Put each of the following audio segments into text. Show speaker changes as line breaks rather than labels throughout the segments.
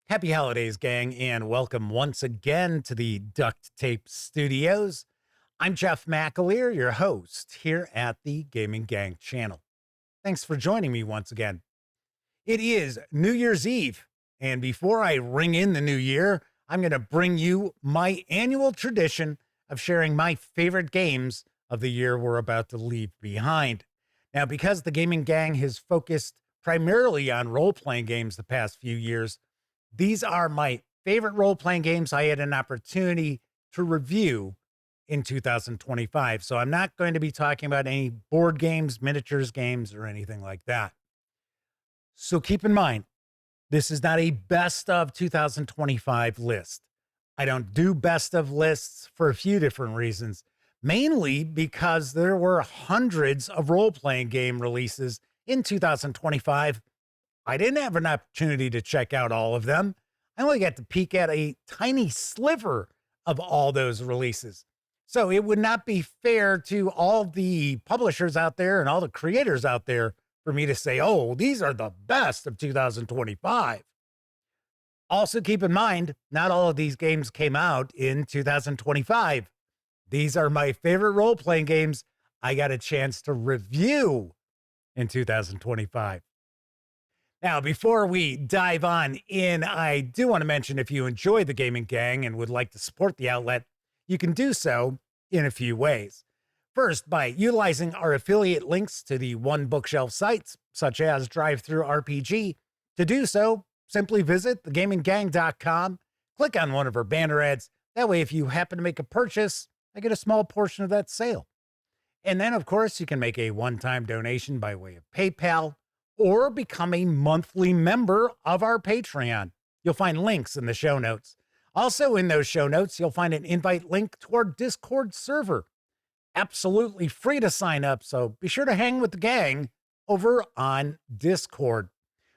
Happy holidays, gang, and welcome once again to the Duct Tape Studios. I'm Jeff McAleer, your host here at the Gaming Gang channel. Thanks for joining me once again. It is New Year's Eve, and before I ring in the new year, I'm going to bring you my annual tradition of sharing my favorite games of the year we're about to leave behind. Now, because the Gaming Gang has focused primarily on role-playing games the past few years, these are my favorite role-playing games I had an opportunity to review in 2025. So I'm not going to be talking about any board games, miniatures games, or anything like that. So keep in mind, this is not a best of 2025 list. I don't do best of lists for a few different reasons, mainly because there were hundreds of role-playing game releases in 2025. I didn't have an opportunity to check out all of them. I only got to peek at a tiny sliver of all those releases. So it would not be fair to all the publishers out there and all the creators out there for me to say, oh, these are the best of 2025. Also keep in mind, not all of these games came out in 2025. These are my favorite role-playing games I got a chance to review in 2025. Now, before we dive on in, I do want to mention if you enjoy the Gaming Gang and would like to support the outlet, you can do so in a few ways. First, by utilizing our affiliate links to the One Bookshelf sites, such as DriveThruRPG. To do so, simply visit thegaminggang.com, click on one of our banner ads. That way, if you happen to make a purchase, I get a small portion of that sale. And then, of course, you can make a one-time donation by way of PayPal, or become a monthly member of our Patreon. You'll find links in the show notes. Also in those show notes, you'll find an invite link to our Discord server. Absolutely free to sign up, so be sure to hang with the gang over on Discord.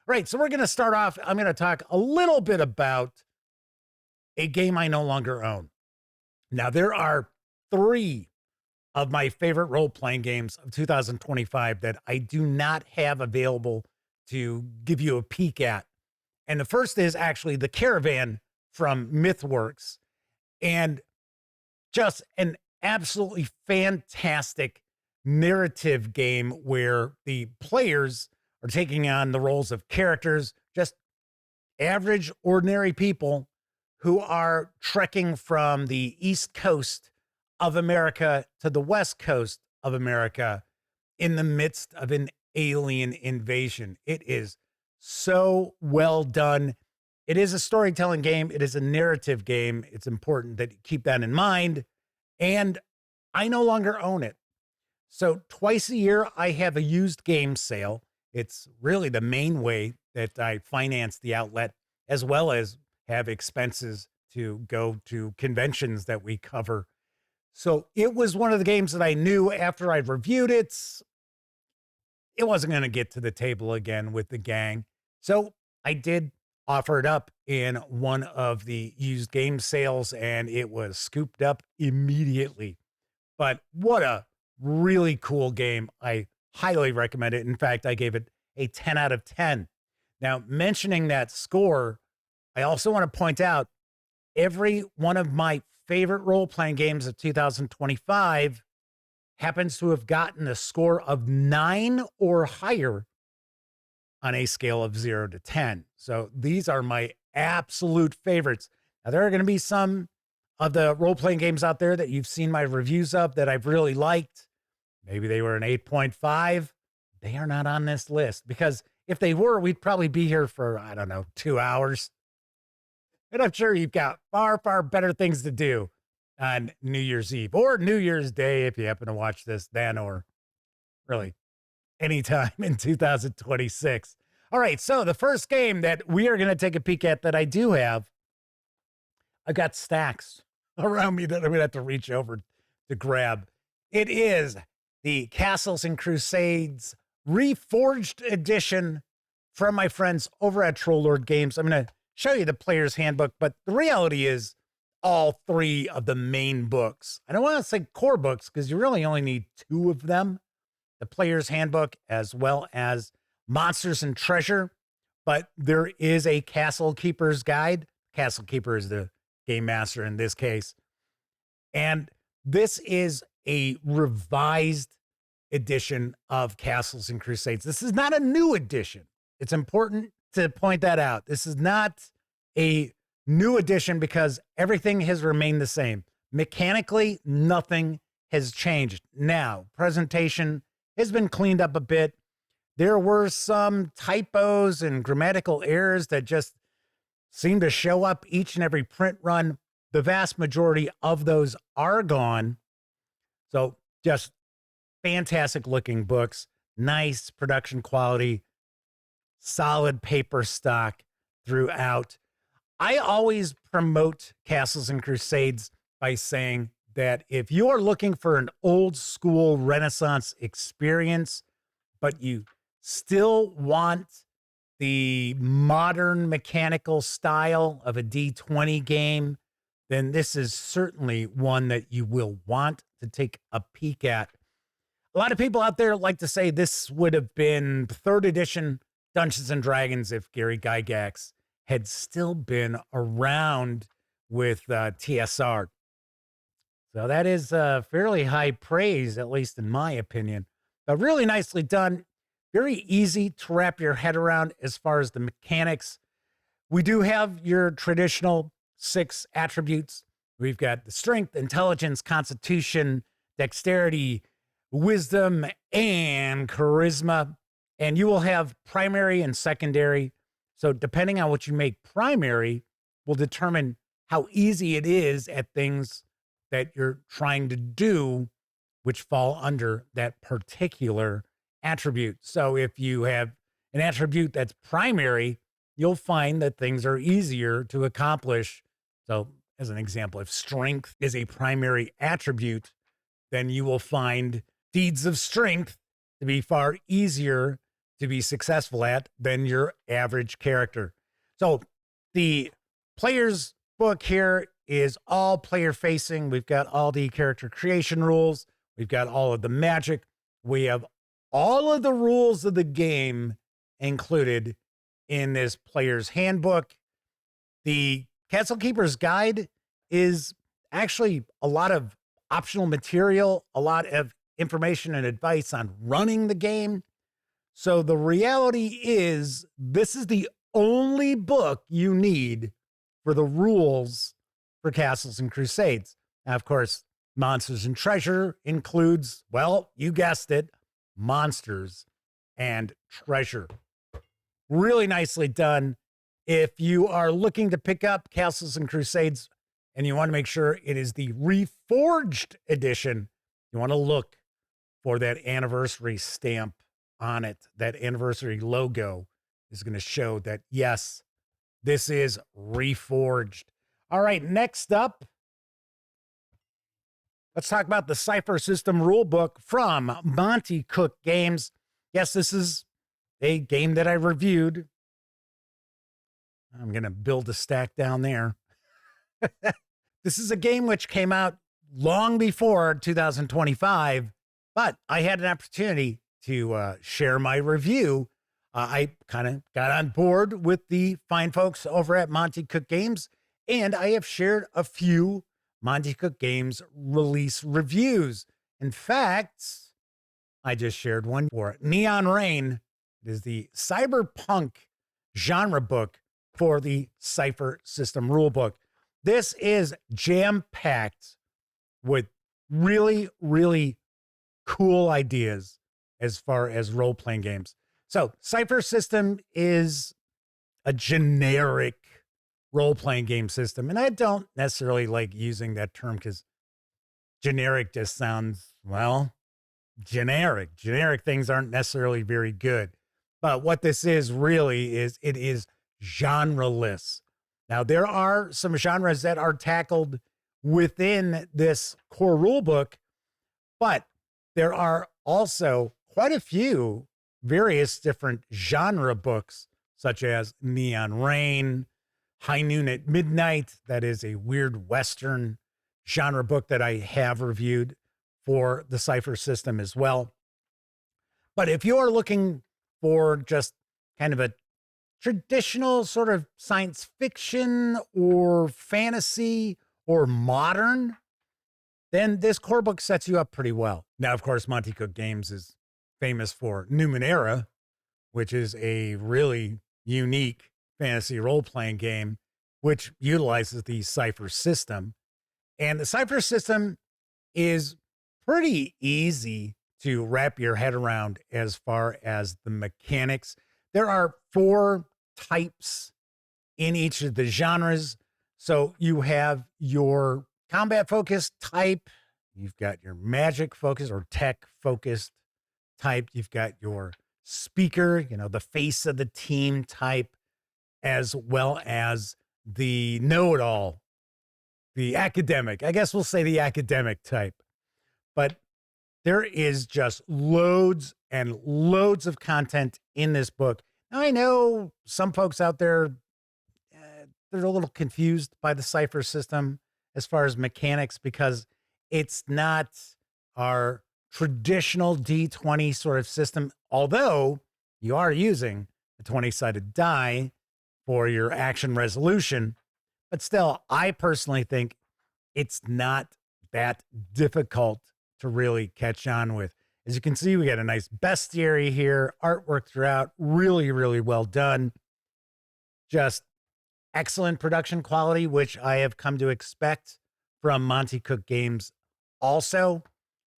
All right, so we're going to start off. I'm going to talk a little bit about a game I no longer own. Now, there are three of my favorite role-playing games of 2025 that I do not have available to give you a peek at. And the first is actually the Caravan from Mythworks, and just an absolutely fantastic narrative game where the players are taking on the roles of characters, just average, ordinary people who are trekking from the East Coast of America to the West Coast of America in the midst of an alien invasion. It is so well done. It is a storytelling game. It is a narrative game. It's important that you keep that in mind. And I no longer own it. So twice a year, I have a used game sale. It's really the main way that I finance the outlet, as well as have expenses to go to conventions that we cover. So it was one of the games that I knew after I reviewed it, it wasn't going to get to the table again with the gang. So I did offer it up in one of the used game sales, and it was scooped up immediately. But what a really cool game. I highly recommend it. In fact, I gave it a 10 out of 10. Now, mentioning that score, I also want to point out every one of my favorite role-playing games of 2025 happens to have gotten a score of 9 or higher on a scale of 0 to 10. So these are my absolute favorites. Now, there are going to be some of the role-playing games out there that you've seen my reviews of that I've really liked. Maybe they were an 8.5. They are not on this list, because if they were, we'd probably be here for, I don't know, 2 hours. And I'm sure you've got far, far better things to do on New Year's Eve or New Year's Day if you happen to watch this then, or really anytime in 2026. All right, so the first game that we are going to take a peek at that I do have, I've got stacks around me that I'm going to have to reach over to grab. It is the Castles and Crusades Reforged Edition from my friends over at Troll Lord Games. I'm going to show you the player's handbook, but the reality is all three of the main books. I don't want to say core books because you really only need two of them, the player's handbook as well as Monsters and Treasure but there is a Castle Keeper's Guide. Castle Keeper is the game master in this case. And this is a revised edition of Castles and Crusades. This is not a new edition. It's important to point that out. This is not a new edition because everything has remained the same. Mechanically, nothing has changed. Now, presentation has been cleaned up a bit. There were some typos and grammatical errors that just seem to show up each and every print run. The vast majority of those are gone. So just fantastic looking books, nice production quality, solid paper stock throughout. I always promote Castles and Crusades by saying that if you are looking for an old school Renaissance experience, but you still want the modern mechanical style of a D20 game, then this is certainly one that you will want to take a peek at. A lot of people out there like to say this would have been 3rd edition Dungeons and Dragons if Gary Gygax had still been around with TSR. So that is fairly high praise, at least in my opinion. But really nicely done. Very easy to wrap your head around as far as the mechanics. We do have your traditional 6 attributes. We've got the strength, intelligence, constitution, dexterity, wisdom, and charisma. And you will have primary and secondary. So depending on what you make primary will determine how easy it is at things that you're trying to do, which fall under that particular attribute. So if you have an attribute that's primary, you'll find that things are easier to accomplish. So as an example, if strength is a primary attribute, then you will find deeds of strength to be far easier to be successful at than your average character. So the player's book here is all player facing. We've got all the character creation rules. We've got all of the magic. We have all of the rules of the game included in this player's handbook. The Castle Keeper's Guide is actually a lot of optional material, a lot of information and advice on running the game. So the reality is this is the only book you need for the rules for Castles and Crusades. Now, of course, Monsters and Treasure includes, well, you guessed it, monsters and treasure. Really nicely done. If you are looking to pick up Castles and Crusades and you want to make sure it is the reforged edition, you want to look for that anniversary stamp on it. That anniversary logo is going to show that, yes, this is reforged. All right, next up, let's talk about the Cipher System rulebook from Monte Cook Games. Yes, this is a game that I reviewed. I'm going to build a stack down there. This is a game which came out long before 2025, but I had an opportunity to share my review. I kind of got on board with the fine folks over at Monte Cook Games, and I have shared a few Monte Cook Games release reviews. In fact, I just shared one for Neon Rain. It is the cyberpunk genre book for the Cipher System rulebook. This is jam-packed with really, really cool ideas as far as role-playing games. So Cipher System is a generic role-playing game system. And I don't necessarily like using that term because generic just sounds, well, generic. Generic things aren't necessarily very good. But what this is really is, it is genre-less. Now, there are some genres that are tackled within this core rulebook, but there are also quite a few various different genre books, such as Neon Rain, High Noon at Midnight. That is a weird Western genre book that I have reviewed for the Cipher System as well. But if you are looking for just kind of a traditional sort of science fiction or fantasy or modern, then this core book sets you up pretty well. Now, of course, Monte Cook Games is famous for Numenera, which is a really unique fantasy role-playing game, which utilizes the Cipher System. And the Cipher System is pretty easy to wrap your head around as far as the mechanics. There are 4 types in each of the genres. So you have your combat focused type, you've got your magic focused or tech focused type, you've got your speaker, the face of the team type, as well as the know-it-all, the academic. I guess we'll say the academic type. But there is just loads and loads of content in this book. Now, I know some folks out there, they're a little confused by the Cipher System as far as mechanics, because it's not our traditional D20 sort of system, although you are using a 20-sided die for your action resolution. But still, I personally think it's not that difficult to really catch on with. As you can see, we got a nice bestiary here, artwork throughout, really, really well done. Just excellent production quality, which I have come to expect from Monte Cook Games also.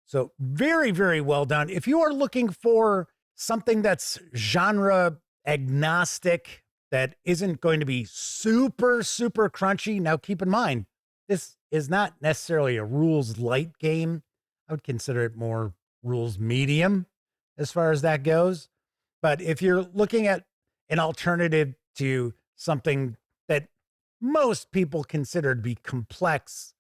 So very, very well done. If you are looking for something that's genre agnostic, that isn't going to be super, super crunchy. Now, keep in mind, this is not necessarily a rules light game. I would consider it more rules medium as far as that goes. But if you're looking at an alternative to something that most people consider to be complex,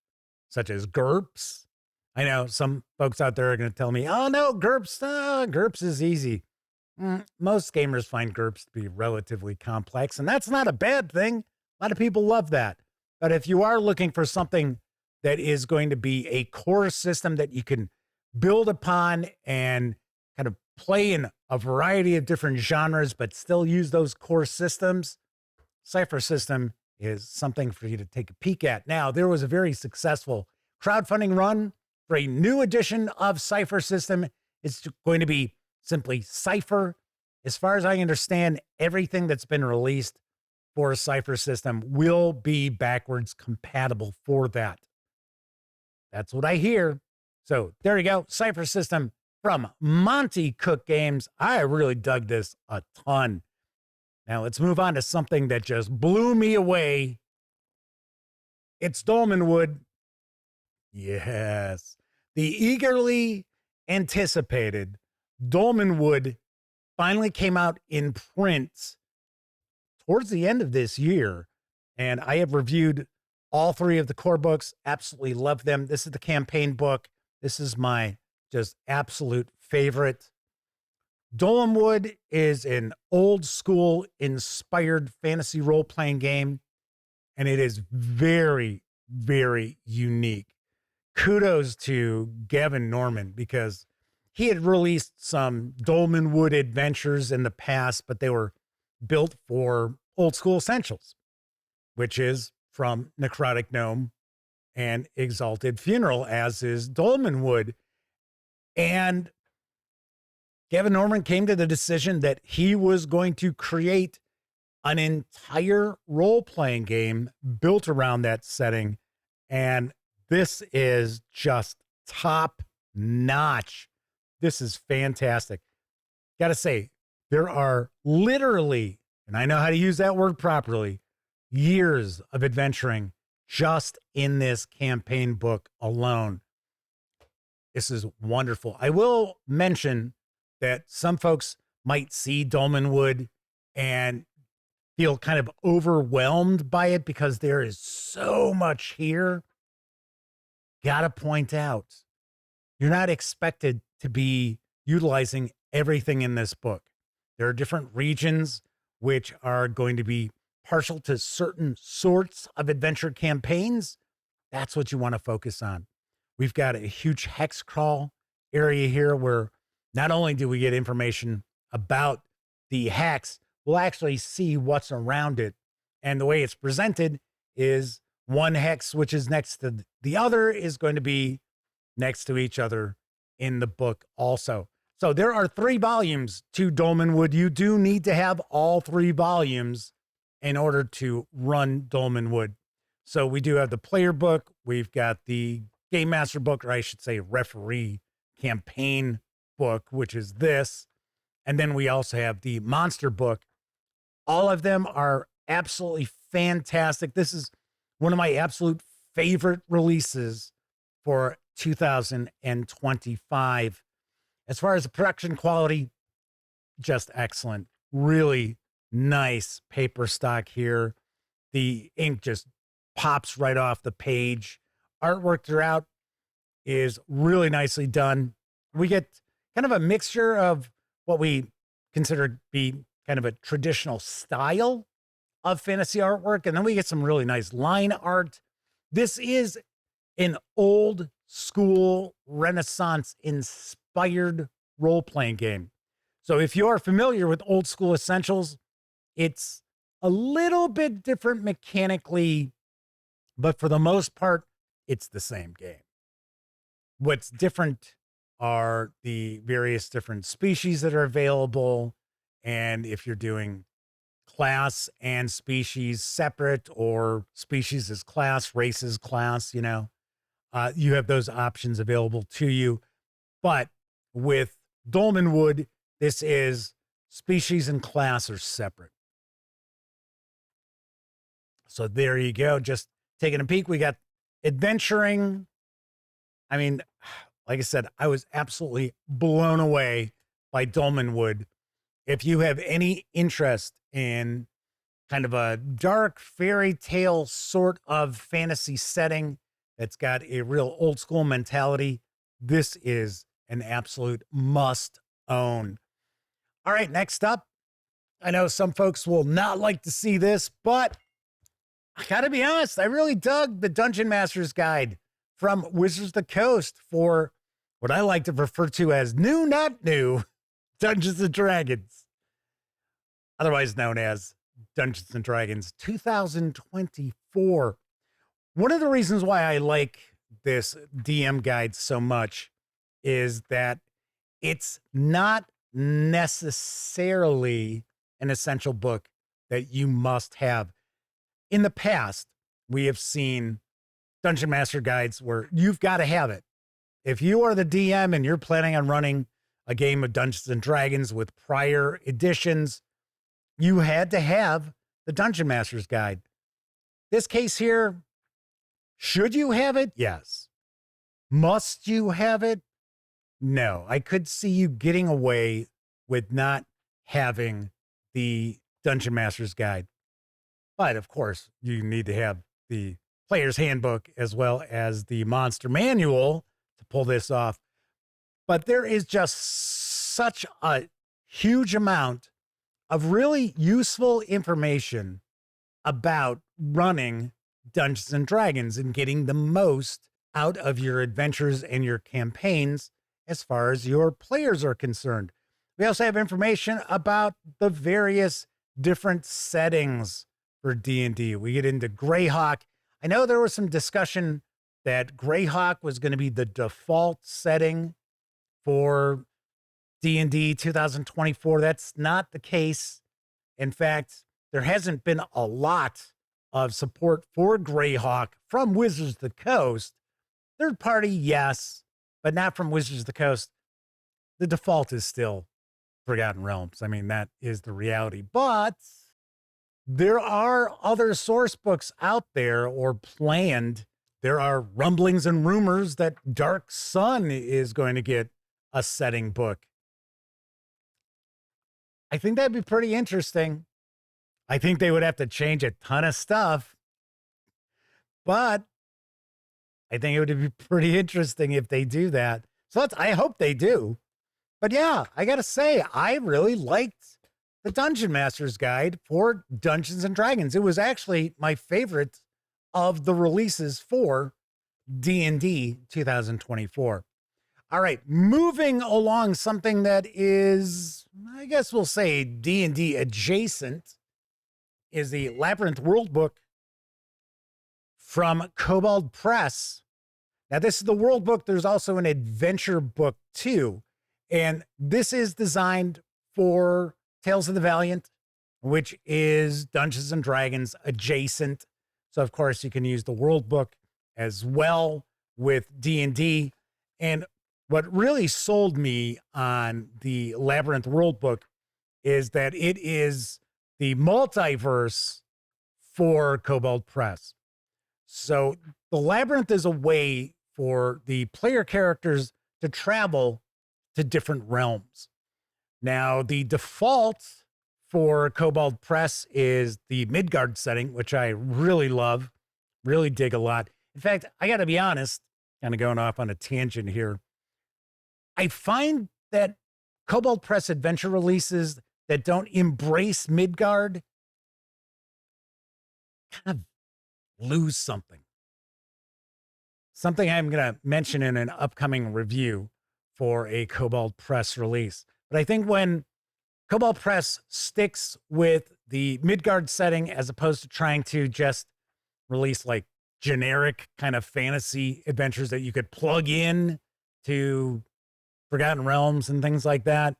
such as GURPS, I know some folks out there are going to tell me, oh no, GURPS is easy. Most gamers find GURPS to be relatively complex, and that's not a bad thing. A lot of people love that. But if you are looking for something that is going to be a core system that you can build upon and kind of play in a variety of different genres, but still use those core systems, Cipher System is something for you to take a peek at. Now, there was a very successful crowdfunding run for a new edition of Cipher System. It's going to be simply Cipher. As far as I understand, everything that's been released for a Cipher System will be backwards compatible for that. That's what I hear. So there you go. Cipher System from Monte Cook Games. I really dug this a ton. Now let's move on to something that just blew me away. It's Dolmenwood. Yes. The eagerly anticipated Dolmenwood finally came out in print towards the end of this year. And I have reviewed all 3 of the core books. Absolutely love them. This is the campaign book. This is my just absolute favorite. Dolmenwood is an old school inspired fantasy role-playing game, and it is very, very unique. Kudos to Gavin Norman, because he had released some Dolmenwood adventures in the past, but they were built for old school essentials, which is from Necrotic Gnome and Exalted Funeral, as is Dolmenwood. And Gavin Norman came to the decision that he was going to create an entire role-playing game built around that setting. And this is just top notch. This is fantastic. Got to say, there are literally, and I know how to use that word properly, years of adventuring just in this campaign book alone. This is wonderful. I will mention that some folks might see Dolmenwood and feel kind of overwhelmed by it because there is so much here. Gotta point out, you're not expected to be utilizing everything in this book. There are different regions which are going to be partial to certain sorts of adventure campaigns. That's what you want to focus on. We've got a huge hex crawl area here where not only do we get information about the hex, we'll actually see what's around it. And the way it's presented is one hex, which is next to the other, is going to be next to each other in the book also. So there are 3 volumes to Dolmenwood. You do need to have all 3 volumes in order to run Dolmenwood. So we do have the player book. We've got the game master book, or I should say referee campaign book, which is this. And then we also have the monster book. All of them are absolutely fantastic. This is one of my absolute favorite releases for 2025. As far as the production quality, just excellent. Really nice paper stock here. The ink just pops right off the page. Artwork throughout is really nicely done. We get kind of a mixture of what we consider to be kind of a traditional style of fantasy artwork, and then we get some really nice line art. This is an old school Renaissance inspired role-playing game. So if you are familiar with old school essentials, it's a little bit different mechanically, but for the most part, it's the same game. What's different are the various different species that are available. And if you're doing class and species separate, or species as class, race as class, you have those options available to you. But with Dolmenwood, this is species and class are separate. So there you go. Just taking a peek. We got adventuring. I mean, like I said, I was absolutely blown away by Dolmenwood. If you have any interest in kind of a dark fairy tale sort of fantasy setting that's got a real old school mentality, this is an absolute must own. All right, next up, I know some folks will not like to see this, but I gotta be honest, I really dug the Dungeon Master's Guide from Wizards of the Coast for what I like to refer to as new, not new, Dungeons and Dragons, otherwise known as Dungeons and Dragons 2024. One of the reasons why I like this DM guide so much is that it's not necessarily an essential book that you must have. In the past, we have seen Dungeon Master guides where you've got to have it. If you are the DM and you're planning on running a game of Dungeons and Dragons with prior editions, you had to have the Dungeon Master's Guide. This case here, should you have it? Yes. Must you have it? No. I could see you getting away with not having the Dungeon Master's Guide. But of course, you need to have the Player's Handbook as well as the Monster Manual to pull this off. But there is just such a huge amount of really useful information about running Dungeons and Dragons and getting the most out of your adventures and your campaigns as far as your players are concerned. We also have information about the various different settings for D&D. We get into Greyhawk. I know there was some discussion that Greyhawk was going to be the default setting for D&D 2024. That's not the case. In fact, there hasn't been a lot of support for Greyhawk from Wizards of the Coast. Third party, yes, but not from Wizards of the Coast. The default is still Forgotten Realms. I mean, that is the reality. But there are other source books out there or planned. There are rumblings and rumors that Dark Sun is going to get a setting book. I think that'd be pretty interesting. I think they would have to change a ton of stuff, but I think it would be pretty interesting if they do that. So I hope they do. But yeah, I got to say, I really liked the Dungeon Master's Guide for Dungeons and Dragons. It was actually my favorite of the releases for D&D 2024. All right, moving along, something that is I guess we'll say D&D adjacent, is the Labyrinth World Book from Kobold Press. Now, this is the World Book. There's also an adventure book too. And this is designed for Tales of the Valiant, which is Dungeons and Dragons adjacent. So, of course, you can use the World Book as well with D&D. And what really sold me on the Labyrinth World Book is that it is the multiverse for Kobold Press. So the Labyrinth is a way for the player characters to travel to different realms. Now, the default for Kobold Press is the Midgard setting, which I really love, really dig a lot. In fact, I got to be honest, kind of going off on a tangent here. I find that Kobold Press adventure releases that don't embrace Midgard kind of lose something. Something I'm going to mention in an upcoming review for a Kobold Press release. But I think when Kobold Press sticks with the Midgard setting as opposed to trying to just release like generic kind of fantasy adventures that you could plug in to Forgotten Realms and things like that,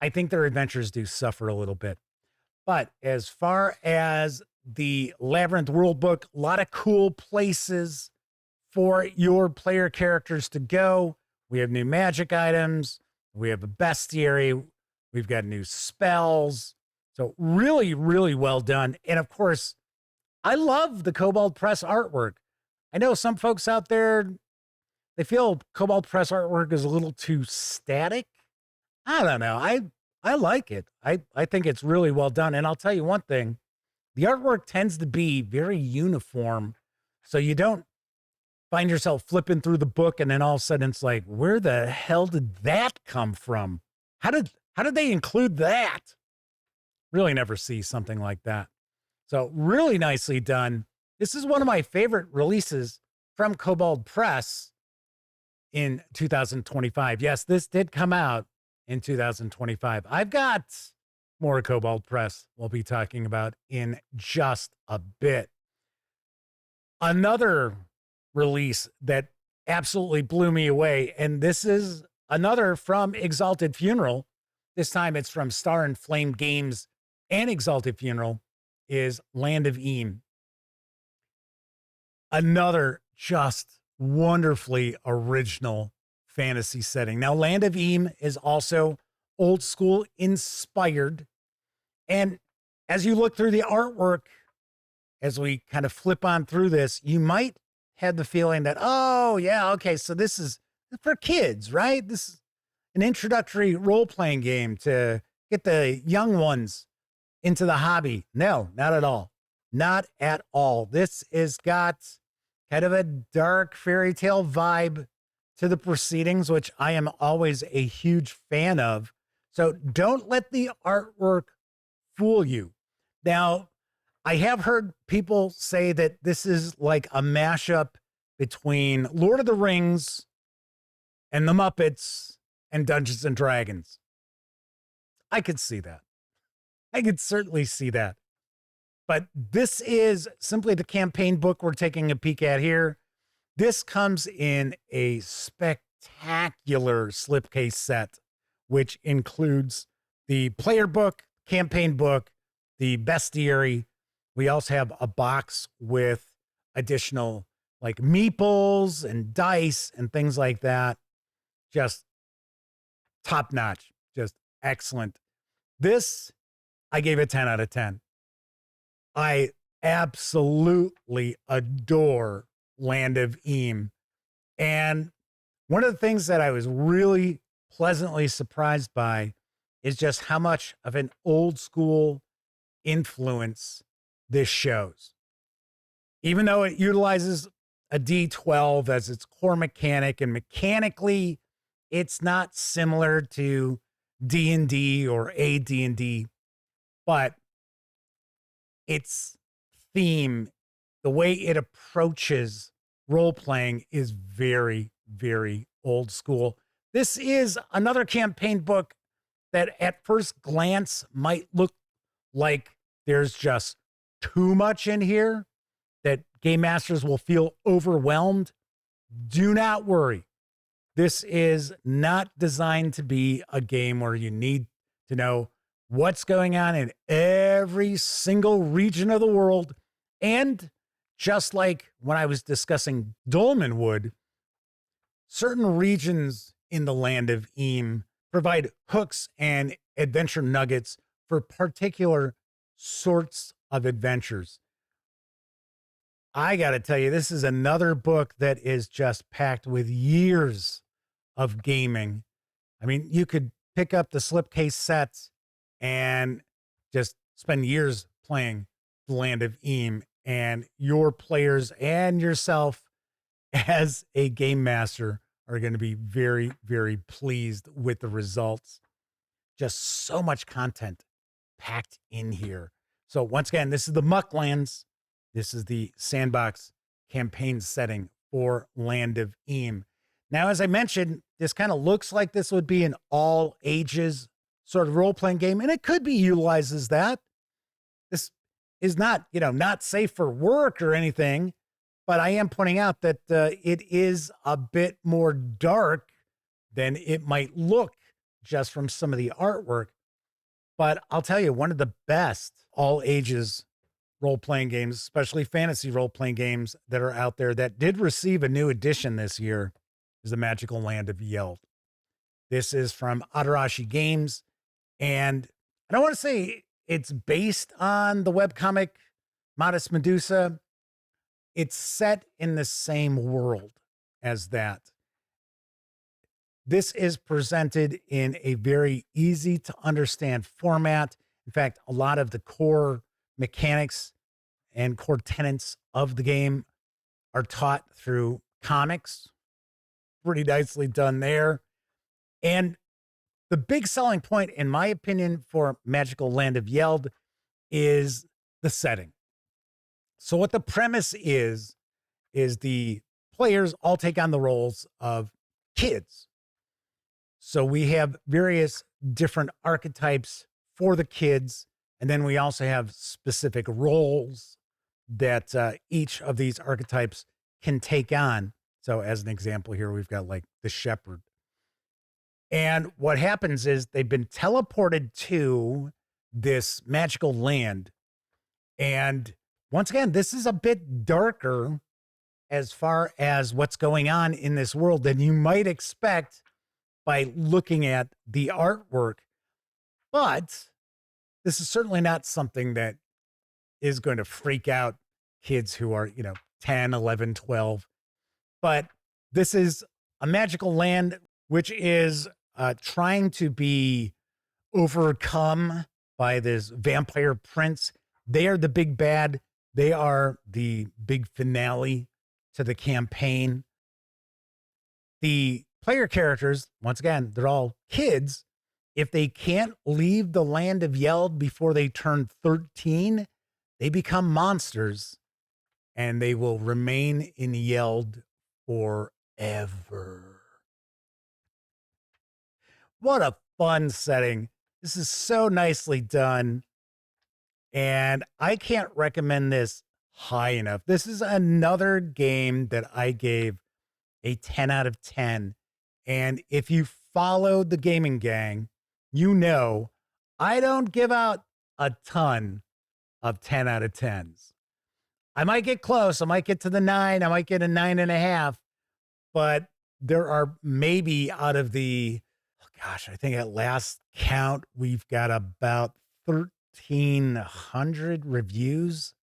I think their adventures do suffer a little bit. But as far as the Labyrinth World Book, a lot of cool places for your player characters to go. We have new magic items. We have a bestiary. We've got new spells. So really, really well done. And of course, I love the Kobold Press artwork. I know some folks out there, they feel Kobold Press artwork is a little too static. I don't know. I like it. I think it's really well done. And I'll tell you one thing, the artwork tends to be very uniform. So you don't find yourself flipping through the book and then all of a sudden it's like, where the hell did that come from? How did they include that? Really never see something like that. So really nicely done. This is one of my favorite releases from Kobold Press in 2025. Yes, this did come out in 2025. I've got more Kobold Press we'll be talking about in just a bit. Another release that absolutely blew me away, and this is another from Exalted Funeral. This time it's from Star and Flame Games and Exalted Funeral, is Land of Eam. Another just wonderfully original fantasy setting. Now, Land of Eam is also old school inspired. And as you look through the artwork, as we kind of flip on through this, you might have the feeling that, oh, yeah, okay, so this is for kids, right? This is an introductory role-playing game to get the young ones into the hobby. No, not at all. Not at all. This has got kind of a dark fairy tale vibe to the proceedings, which I am always a huge fan of. So don't let the artwork fool you. Now, I have heard people say that this is like a mashup between Lord of the Rings and the Muppets and Dungeons and Dragons. I could see that. I could certainly see that. But this is simply the campaign book we're taking a peek at here. This comes in a spectacular slipcase set, which includes the player book, campaign book, the bestiary. We also have a box with additional like meeples and dice and things like that. Just top notch, just excellent. This, I gave it 10 out of 10. I absolutely adore Land of Eam. And one of the things that I was really pleasantly surprised by is just how much of an old school influence this shows. Even though it utilizes a D12 as its core mechanic, and mechanically it's not similar to D&D or AD&D, but its theme, the way it approaches role-playing is very, very old school. This is another campaign book that at first glance might look like there's just too much in here, that game masters will feel overwhelmed, do not worry. This is not designed to be a game where you need to know what's going on in every single region of the world. And just like when I was discussing Dolmenwood, certain regions in the land of Eam provide hooks and adventure nuggets for particular sorts of adventures. I got to tell you, this is another book that is just packed with years of gaming. I mean, you could pick up the slipcase sets and just spend years playing the land of Eam, and your players and yourself as a game master are going to be very, very pleased with the results. Just so much content packed in here. So once again, this is the Mucklands. This is the sandbox campaign setting for Land of Eam. Now, as I mentioned, this kind of looks like this would be an all ages sort of role-playing game, and it could be utilized as that. This is not, not safe for work or anything, but I am pointing out that it is a bit more dark than it might look just from some of the artwork. But I'll tell you, one of the best all ages role-playing games, especially fantasy role-playing games that are out there that did receive a new edition this year, is The Magical Land of Yeld. This is from Atarashi Games, and I don't want to say it's based on the webcomic Modest Medusa. It's set in the same world as that. This is presented in a very easy to understand format. In fact, a lot of the core mechanics and core tenets of the game are taught through comics. Pretty nicely done there. And the big selling point, in my opinion, for Magical Land of Yeld is the setting. So what the premise is the players all take on the roles of kids. So we have various different archetypes for the kids, and then we also have specific roles that each of these archetypes can take on. So as an example here, we've got like the shepherd. And what happens is they've been teleported to this magical land. And once again, this is a bit darker as far as what's going on in this world than you might expect by looking at the artwork. But this is certainly not something that is going to freak out kids who are, 10, 11, 12. But this is a magical land which is trying to be overcome by this vampire prince. They are the big bad. They are the big finale to the campaign. The player characters, once again, they're all kids. If they can't leave the land of Yeld before they turn 13, they become monsters and they will remain in Yeld forever. What a fun setting. This is so nicely done. And I can't recommend this high enough. This is another game that I gave a 10 out of 10. And if you followed the Gaming Gang, you know I don't give out a ton of 10 out of 10s. I might get close. I might get to the 9. I might get a 9.5. But there are maybe out of the, I think at last count, we've got about 1,300 reviews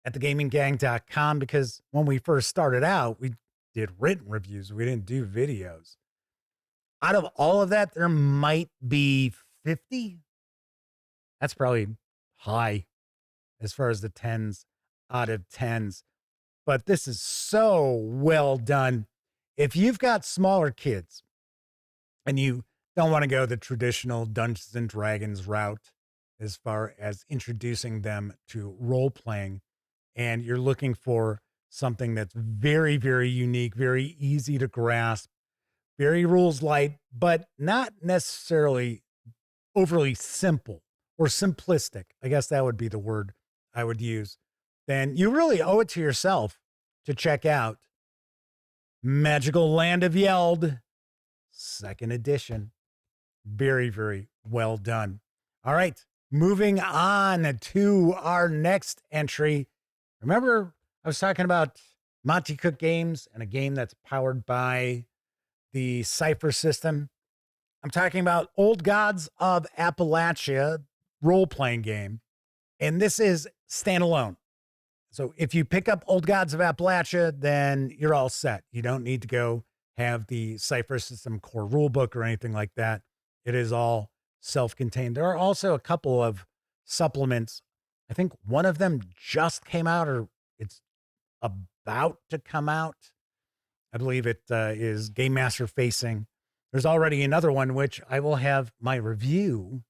at thegaminggang.com, because when we first started out, we did written reviews. We didn't do videos. Out of all of that, there might be 50. That's probably high as far as the 10s out of 10s. But this is so well done. If you've got smaller kids and you don't want to go the traditional Dungeons and Dragons route as far as introducing them to role playing, and you're looking for something that's very, very unique, very easy to grasp, very rules light, but not necessarily overly simple or simplistic, I guess that would be the word I would use, then you really owe it to yourself to check out Magical Land of Yeld, 2nd edition. Very, very well done. All right, moving on to our next entry. Remember, I was talking about Monte Cook Games and a game that's powered by the Cipher System. I'm talking about Old Gods of Appalachia role-playing game, and this is standalone. So if you pick up Old Gods of Appalachia, then you're all set. You don't need to go have the Cipher System core rulebook or anything like that. It is all self-contained. There are also a couple of supplements. I think one of them just came out, or it's about to come out. I believe it is Game Master facing. There's already another one, which I will have my review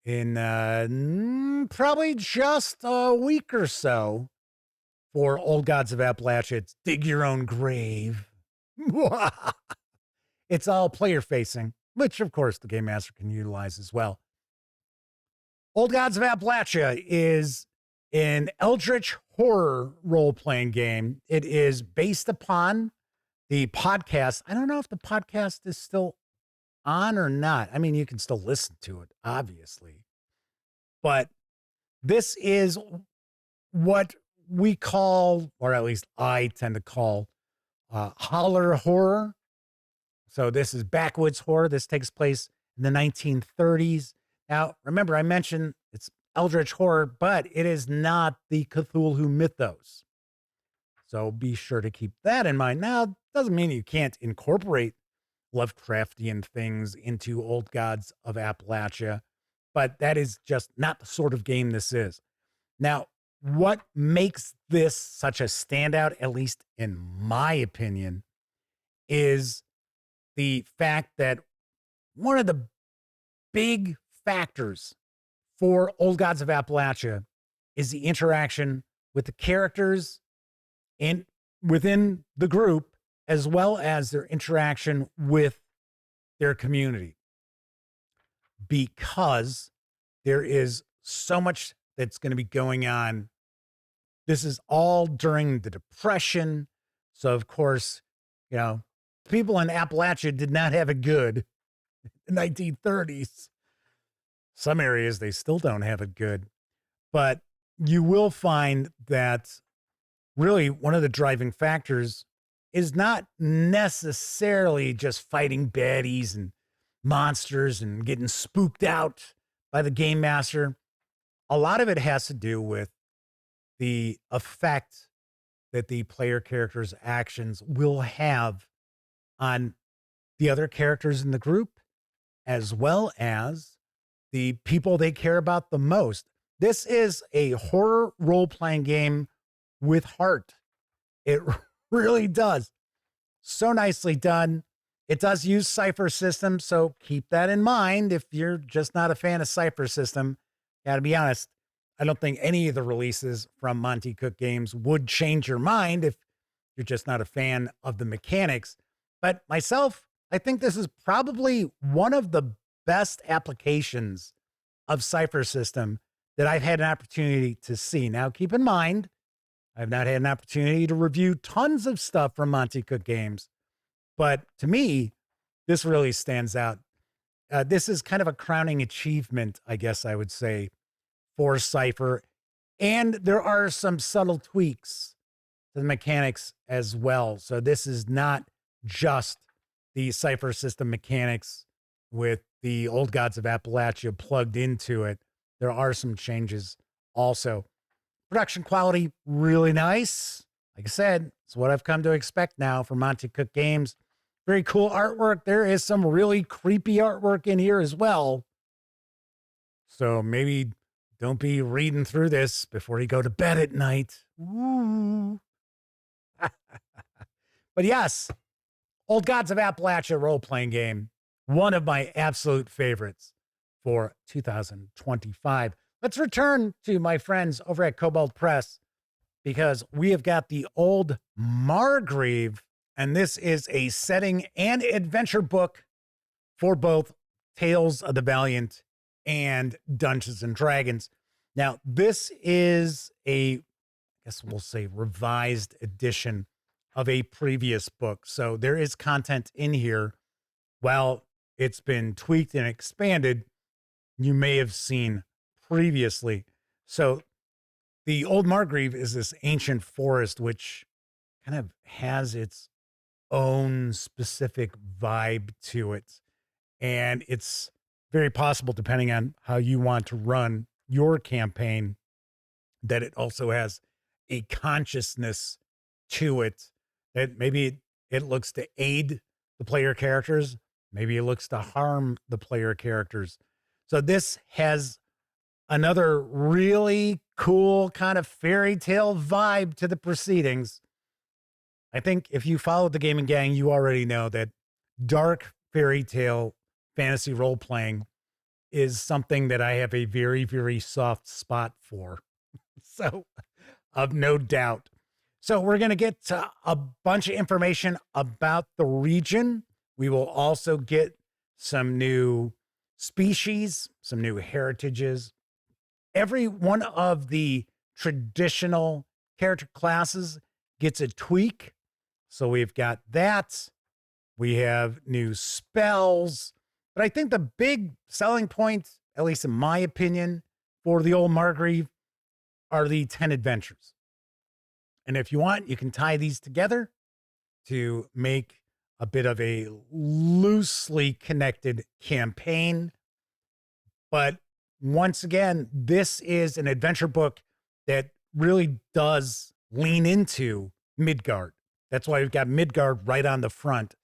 in probably just a week or so for Old Gods of Appalachia. It's Dig Your Own Grave. It's all player facing, which of course the Game Master can utilize as well. Old Gods of Appalachia is an eldritch horror role-playing game. It is based upon the podcast. I don't know if the podcast is still on or not. I mean, you can still listen to it, obviously. But this is what we call, or at least I tend to call, holler horror. So this is backwoods horror. This takes place in the 1930s. Now, remember, I mentioned it's eldritch horror, but it is not the Cthulhu mythos. So be sure to keep that in mind. Now, it doesn't mean you can't incorporate Lovecraftian things into Old Gods of Appalachia, but that is just not the sort of game this is. Now, what makes this such a standout, at least in my opinion, is the fact that one of the big factors for Old Gods of Appalachia is the interaction with the characters within the group, as well as their interaction with their community. Because there is so much that's going to be going on. This is all during the Depression. So, of course, you know, people in Appalachia did not have it good in the 1930s. Some areas, they still don't have it good. But you will find that really one of the driving factors is not necessarily just fighting baddies and monsters and getting spooked out by the game master. A lot of it has to do with the effect that the player character's actions will have on the other characters in the group, as well as the people they care about the most. This is a horror role-playing game with heart. It really does. So nicely done. It does use Cipher System, so keep that in mind if you're just not a fan of Cipher System. Gotta be honest, I don't think any of the releases from Monte Cook Games would change your mind if you're just not a fan of the mechanics. But myself, I think this is probably one of the best applications of Cipher System that I've had an opportunity to see. Now, keep in mind, I've not had an opportunity to review tons of stuff from Monte Cook Games, but to me, this really stands out. This is kind of a crowning achievement, I guess I would say, for Cipher. And there are some subtle tweaks to the mechanics as well. So this is not just the Cipher System mechanics with the Old Gods of Appalachia plugged into it. There are some changes also. Production quality, really nice. Like I said, it's what I've come to expect now from Monte Cook Games. Very cool artwork. There is some really creepy artwork in here as well. So maybe don't be reading through this before you go to bed at night. Ooh. But yes, Old Gods of Appalachia role-playing game. One of my absolute favorites for 2025. Let's return to my friends over at Kobold Press, because we have got the old Margreve, and this is a setting and adventure book for both Tales of the Valiant and Dungeons and Dragons. Now, this is I guess we'll say, revised edition of a previous book. So there is content in here. While it's been tweaked and expanded, you may have seen previously. So the Old Margreve is this ancient forest, which kind of has its own specific vibe to it. And it's very possible, depending on how you want to run your campaign, that it also has a consciousness to it, that maybe it looks to aid the player characters, maybe it looks to harm the player characters. So this has another really cool kind of fairy tale vibe to the proceedings. I think if you followed the Gaming Gang, you already know that dark fairy tale fantasy role playing is something that I have a very, very soft spot for. So, of no doubt. So we're going to get to a bunch of information about the region. We will also get some new species, some new heritages. Every one of the traditional character classes gets a tweak. So we've got that. We have new spells. But I think the big selling point, at least in my opinion, for the Old Margreve are the 10 adventures. And if you want, you can tie these together to make a bit of a loosely connected campaign. But once again, this is an adventure book that really does lean into Midgard. That's why we've got Midgard right on the front.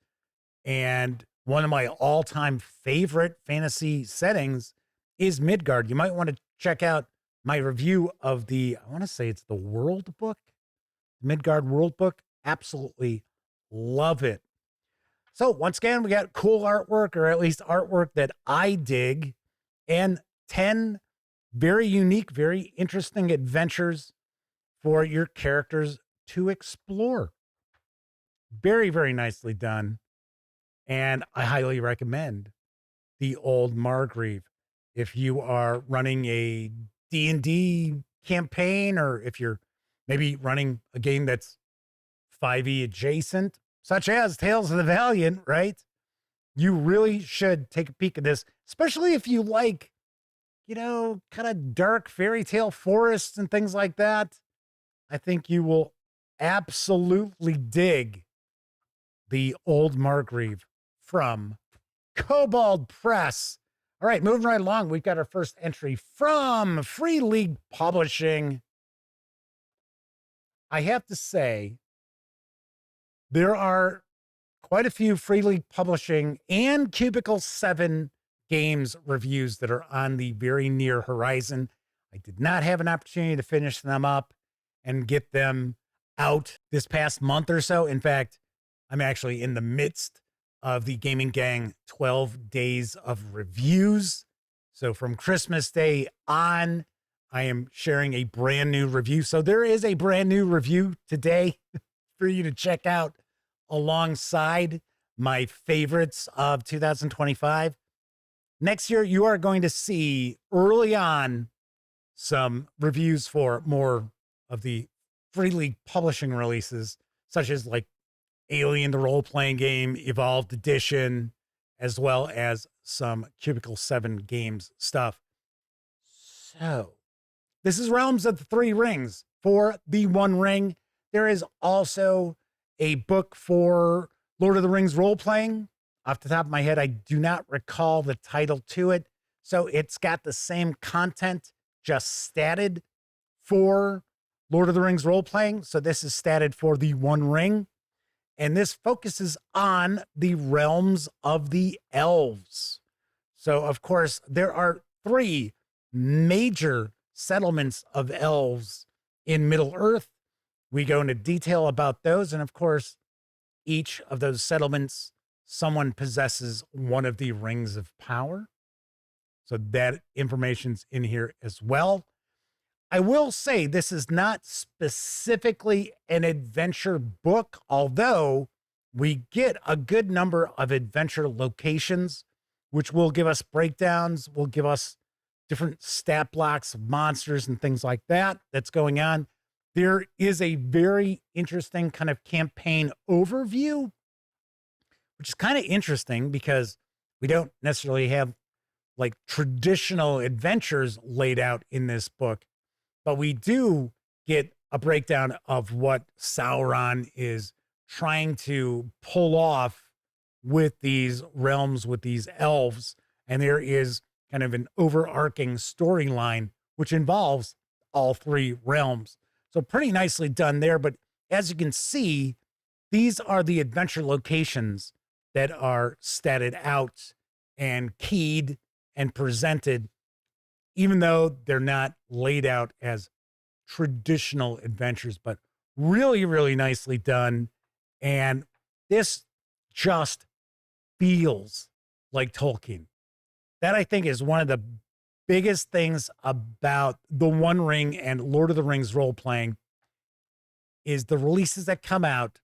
And one of my all-time favorite fantasy settings is Midgard. You might want to check out my review of I want to say it's the World Book, Midgard World Book. Absolutely love it. So once again, we got cool artwork, or at least artwork that I dig, and 10 very unique, very interesting adventures for your characters to explore. Very, very nicely done. And I highly recommend the Old Margreve. If you are running a D&D campaign, or if you're maybe running a game that's 5e adjacent, such as Tales of the Valiant, right? You really should take a peek at this, especially if you like, kind of dark fairy tale forests and things like that. I think you will absolutely dig the Old Margreve from Kobold Press. All right, moving right along, we've got our first entry from Free League Publishing. I have to say, there are quite a few Free League Publishing and Cubicle 7 games reviews that are on the very near horizon. I did not have an opportunity to finish them up and get them out this past month or so. In fact, I'm actually in the midst of the Gaming Gang 12 days of reviews. So from Christmas Day on, I am sharing a brand new review. So there is a brand new review today for you to check out alongside my favorites of 2025. Next year, you are going to see early on some reviews for more of the Free League Publishing releases, such as like Alien, the role-playing game, Evolved Edition, as well as some Cubicle 7 games stuff. So this is Realms of the Three Rings. For the One Ring, there is also a book for Lord of the Rings role-playing. Off the top of my head, I do not recall the title to it. So it's got the same content, just statted for Lord of the Rings role-playing. So this is statted for the One Ring. And this focuses on the realms of the elves. So, of course, there are 3 major settlements of elves in Middle-earth. We go into detail about those. And, of course, each of those settlements, someone possesses one of the rings of power. So that information's in here as well. I will say this is not specifically an adventure book, although we get a good number of adventure locations, which will give us breakdowns, will give us different stat blocks of monsters and things like that that's going on. There is a very interesting kind of campaign overview, which is kind of interesting because we don't necessarily have like traditional adventures laid out in this book, but we do get a breakdown of what Sauron is trying to pull off with these realms, with these elves. And there is kind of an overarching storyline, which involves all three realms. So pretty nicely done there. But as you can see, these are the adventure locations that are statted out and keyed and presented, even though they're not laid out as traditional adventures, but really, really nicely done. And this just feels like Tolkien. That, I think, is one of the biggest things about the One Ring and Lord of the Rings role-playing is the releases that come out,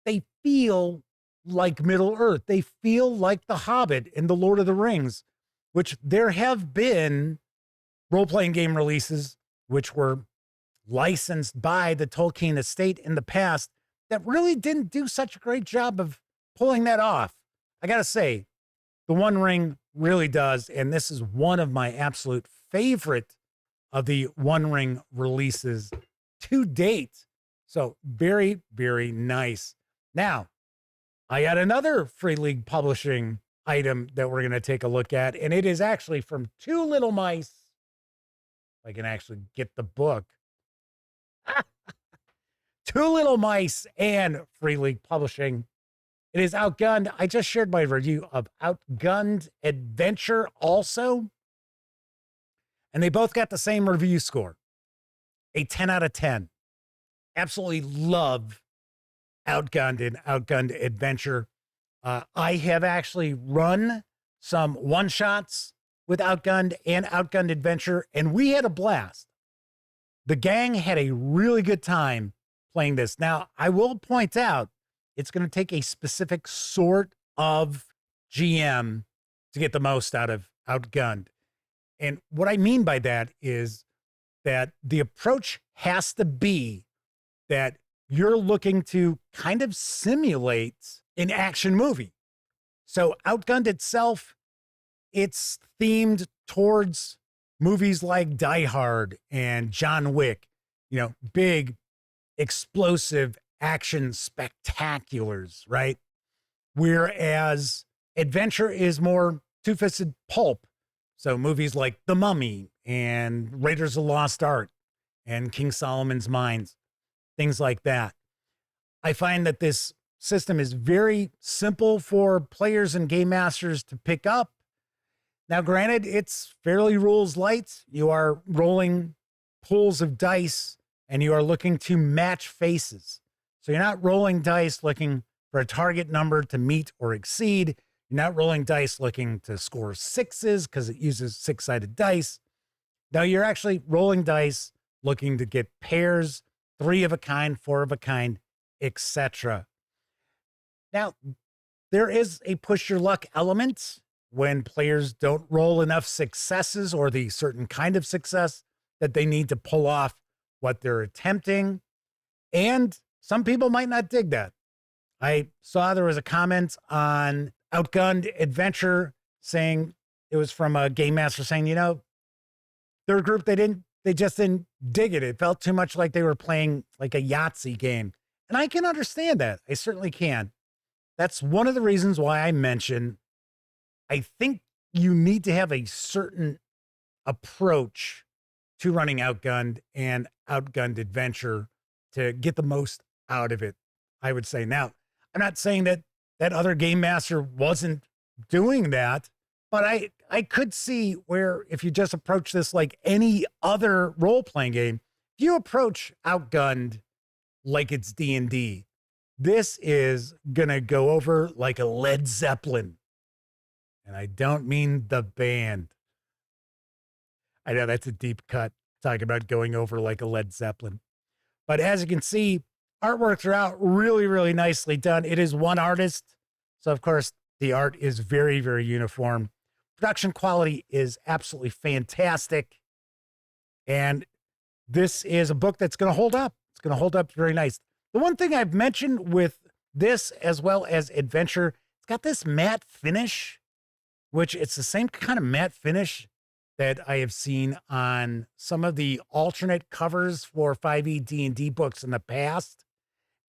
they feel like Middle-earth. They feel like The Hobbit and the Lord of the Rings, which there have been role-playing game releases which were licensed by the Tolkien estate in the past that really didn't do such a great job of pulling that off. I gotta say, the One Ring really does, and this is one of my absolute favorite of the One Ring releases to date. So very, very nice. Now, I got another Free League Publishing item that we're going to take a look at, and it is actually from Two Little Mice. If I can actually get the book. Two Little Mice and Free League Publishing. It is Outgunned. I just shared my review of Outgunned Adventure also. And they both got the same review score, a 10 out of 10. Absolutely love Outgunned and Outgunned Adventure. I have actually run some one-shots with Outgunned and Outgunned Adventure, and we had a blast. The gang had a really good time playing this. Now, I will point out, it's going to take a specific sort of GM to get the most out of Outgunned. And what I mean by that is that the approach has to be that you're looking to kind of simulate an action movie. So Outgunned itself, it's themed towards movies like Die Hard and John Wick, you know, big, explosive action spectaculars, right? Whereas adventure is more two-fisted pulp. So movies like The Mummy and Raiders of the Lost Ark and King Solomon's Mines, things like that. I find that this system is very simple for players and game masters to pick up. Now, granted, it's fairly rules light. You are rolling pools of dice and you are looking to match faces. So you're not rolling dice looking for a target number to meet or exceed. You're not rolling dice looking to score sixes because it uses six-sided dice. Now you're actually rolling dice looking to get pairs, 3 of a kind, 4 of a kind, etc. Now, there is a push your luck element when players don't roll enough successes or the certain kind of success that they need to pull off what they're attempting. And some people might not dig that. I saw there was a comment on Outgunned Adventure saying, it was from a game master saying, you know, their group, they just didn't dig it. It felt too much like they were playing like a Yahtzee game. And I can understand that. I certainly can. That's one of the reasons why I mention, I think you need to have a certain approach to running Outgunned and Outgunned Adventure to get the most out of it, I would say. Now, I'm not saying that that other game master wasn't doing that, but I could see where if you just approach this like any other role-playing game, if you approach Outgunned like it's D&D, this is going to go over like a Led Zeppelin. And I don't mean the band. I know that's a deep cut, talking about going over like a Led Zeppelin. But as you can see, artwork throughout, really, really nicely done. It is one artist. So, of course, the art is very, very uniform. Production quality is absolutely fantastic. And this is a book that's going to hold up. It's going to hold up very nice. The one thing I've mentioned with this, as well as Adventure, it's got this matte finish, which it's the same kind of matte finish that I have seen on some of the alternate covers for 5e D&D books in the past.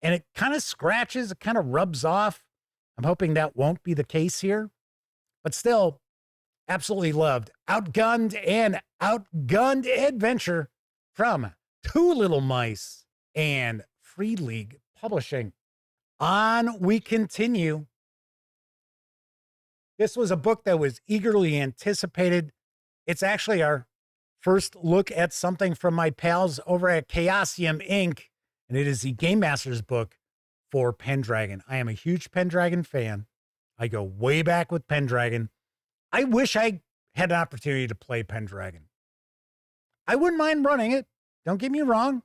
And it kind of scratches, it kind of rubs off. I'm hoping that won't be the case here. But still, absolutely loved Outgunned and Outgunned Adventure from Two Little Mice and Free League Publishing. On we continue. This was a book that was eagerly anticipated. It's actually our first look at something from my pals over at Chaosium Inc., and it is the Game Master's book for Pendragon. I am a huge Pendragon fan. I go way back with Pendragon. I wish I had an opportunity to play Pendragon. I wouldn't mind running it. Don't get me wrong,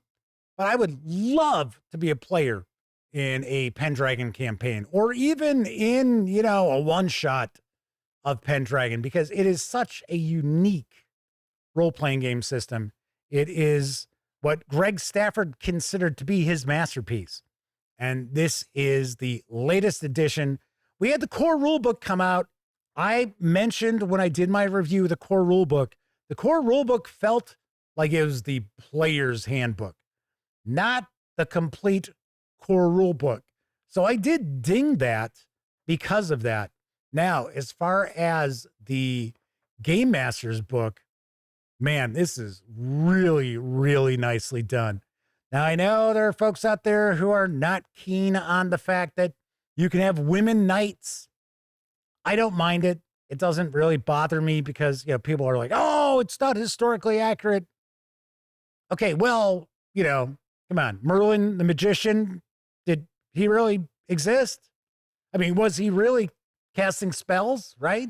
but I would love to be a player in a Pendragon campaign, or even in, a one-shot of Pendragon, because it is such a unique role-playing game system. It is what Greg Stafford considered to be his masterpiece. And this is the latest edition. We had the core rulebook come out. I mentioned when I did my review of the core rulebook felt like it was the player's handbook, not the complete core rulebook. So I did ding that because of that. Now, as far as the Game Master's book, man, this is really, really nicely done. Now, I know there are folks out there who are not keen on the fact that you can have women knights. I don't mind it. It doesn't really bother me because, people are like, oh, it's not historically accurate. Okay, well, come on. Merlin the magician, did he really exist? I mean, was he really casting spells, right?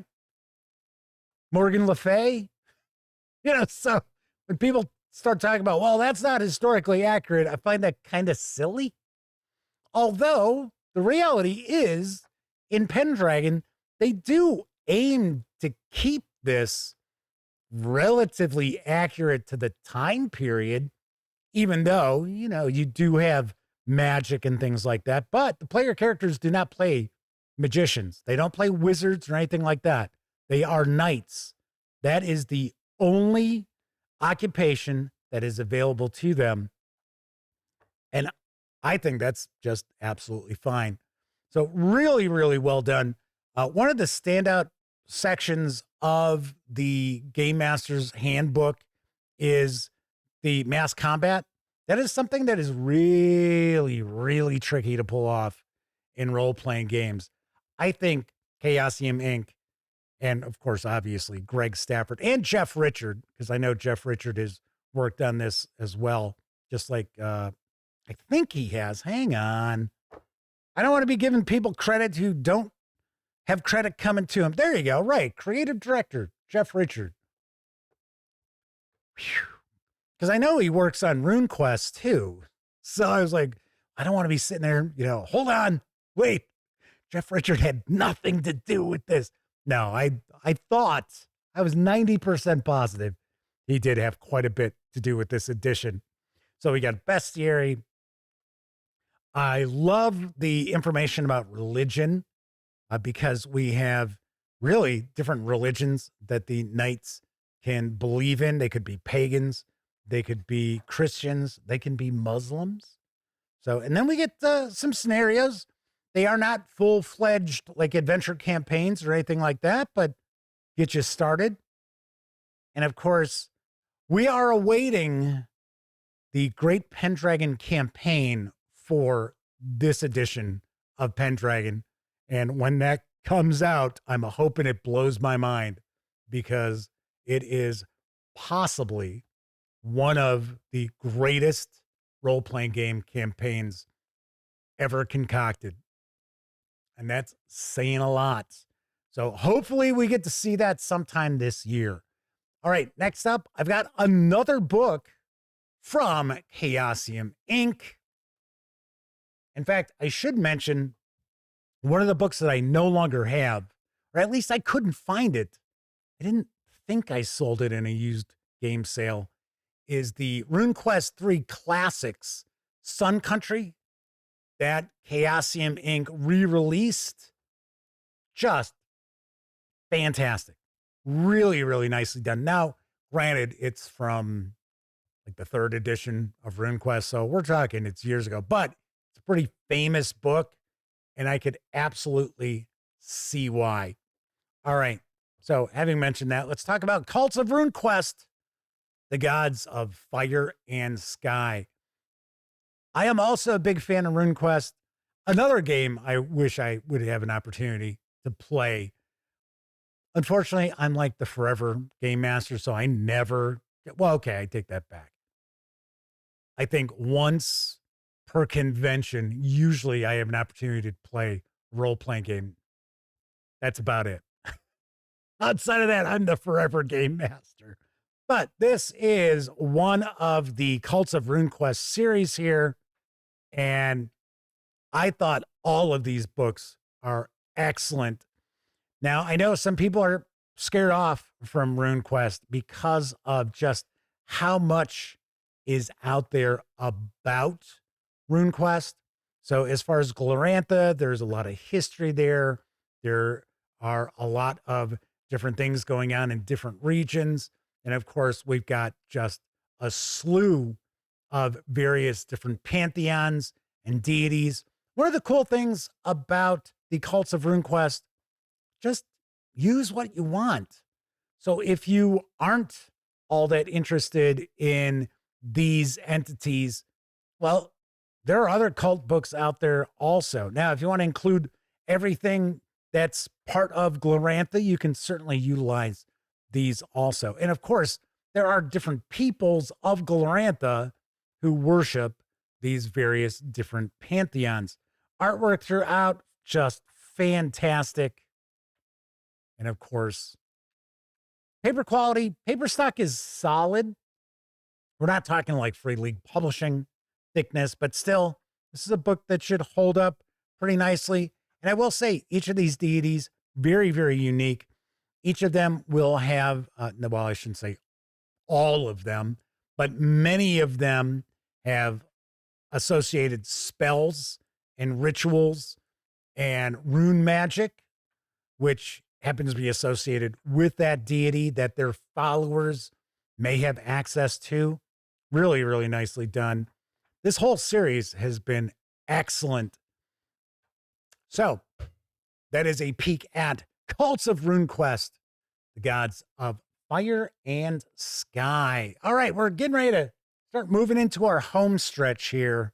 Morgan Le Fay? So when people start talking about, well, that's not historically accurate, I find that kind of silly. Although the reality is, in Pendragon, they do aim to keep this relatively accurate to the time period, even though, you do have magic and things like that. But the player characters do not play magicians. They don't play wizards or anything like that. They are knights. That is the only occupation that is available to them. And I think that's just absolutely fine. So really, really well done. One of the standout sections of the Game Master's Handbook is the mass combat. That is something that is really, really tricky to pull off in role-playing games. I think Chaosium Inc., and of course, obviously, Greg Stafford and Jeff Richard, because I know Jeff Richard has worked on this as well, just like I think he has. Hang on. I don't want to be giving people credit who don't have credit coming to him. There you go. Right. Creative director, Jeff Richard. Because I know he works on RuneQuest too. So I was like, I don't want to be sitting there, hold on, wait. Jeff Richard had nothing to do with this. No, I thought, I was 90% positive he did have quite a bit to do with this edition. So we got bestiary. I love the information about religion because we have really different religions that the knights can believe in. They could be pagans. They could be Christians. They can be Muslims. So, and then we get some scenarios. They are not full-fledged like adventure campaigns or anything like that, but get you started. And of course, we are awaiting the Great Pendragon campaign for this edition of Pendragon. And when that comes out, I'm hoping it blows my mind because it is possibly one of the greatest role-playing game campaigns ever concocted. And that's saying a lot. So hopefully we get to see that sometime this year. All right, next up, I've got another book from Chaosium Inc. In fact, I should mention one of the books that I no longer have, or at least I couldn't find it I didn't think I sold it in a used game sale, is the RuneQuest 3 Classics Sun Country that Chaosium Inc. re-released. Just fantastic. Really, really nicely done. Now, granted, it's from like the 3rd edition of RuneQuest, so we're talking it's years ago, but it's a pretty famous book, and I could absolutely see why. All right, so having mentioned that, let's talk about Cults of RuneQuest, the Gods of Fire and Sky. I am also a big fan of RuneQuest. Another game I wish I would have an opportunity to play. Unfortunately, I'm like the forever game master, so I never, well, okay, I take that back. I think once per convention, usually I have an opportunity to play a role-playing game. That's about it. Outside of that, I'm the forever game master. But this is one of the Cults of RuneQuest series here, and I thought all of these books are excellent. Now, I know some people are scared off from RuneQuest because of just how much is out there about RuneQuest. So as far as Glorantha, there's a lot of history there. There are a lot of different things going on in different regions. And of course, we've got just a slew of various different pantheons and deities. One of the cool things about the Cults of RuneQuest, just use what you want. So if you aren't all that interested in these entities, well, there are other cult books out there also. Now, if you want to include everything that's part of Glorantha, you can certainly utilize these also. And of course, there are different peoples of Glorantha who worship these various different pantheons. Artwork throughout, just fantastic. And of course, paper quality, paper stock is solid. We're not talking like Free League Publishing thickness, but still, this is a book that should hold up pretty nicely. And I will say, each of these deities, very, very unique. Each of them will have, well, I shouldn't say all of them, but many of them have associated spells and rituals and rune magic, which happens to be associated with that deity that their followers may have access to. Really, really nicely done. This whole series has been excellent. So that is a peek at Cults of RuneQuest, the Gods of Fire and Sky. All right, we're getting ready to start moving into our home stretch here.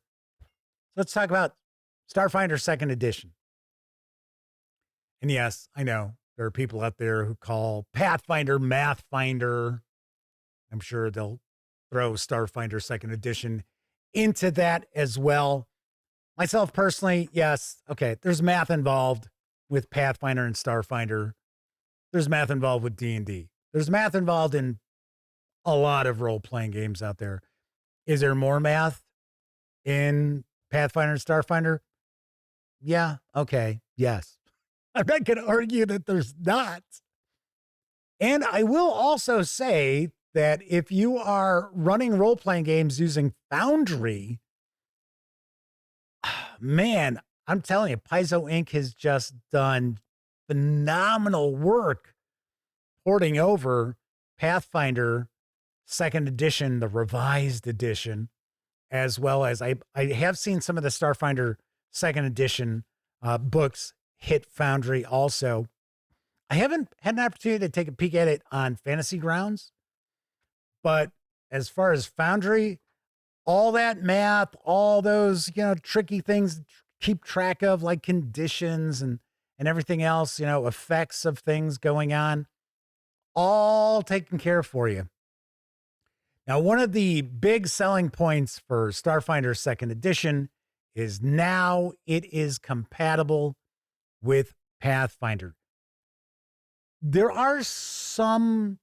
Let's talk about Starfinder 2nd Edition. And yes, I know there are people out there who call Pathfinder Mathfinder. I'm sure they'll throw Starfinder 2nd Edition into that as well. Myself personally, yes, okay, there's math involved with Pathfinder and Starfinder. There's math involved with D&D. There's math involved in a lot of role-playing games out there. Is there more math in Pathfinder and Starfinder? Yeah, okay, yes. I'm not going to argue that there's not. And I will also say that if you are running role-playing games using Foundry, man, I'm telling you, Paizo Inc. has just done phenomenal work porting over Pathfinder 2nd Edition, the revised edition, as well as I have seen some of the Starfinder 2nd Edition books hit Foundry also. I haven't had an opportunity to take a peek at it on Fantasy Grounds, but as far as Foundry, all that math, all those, tricky things to keep track of, like conditions and everything else, effects of things going on, all taken care of for you. Now, one of the big selling points for Starfinder 2nd Edition is now it is compatible with Pathfinder. There are some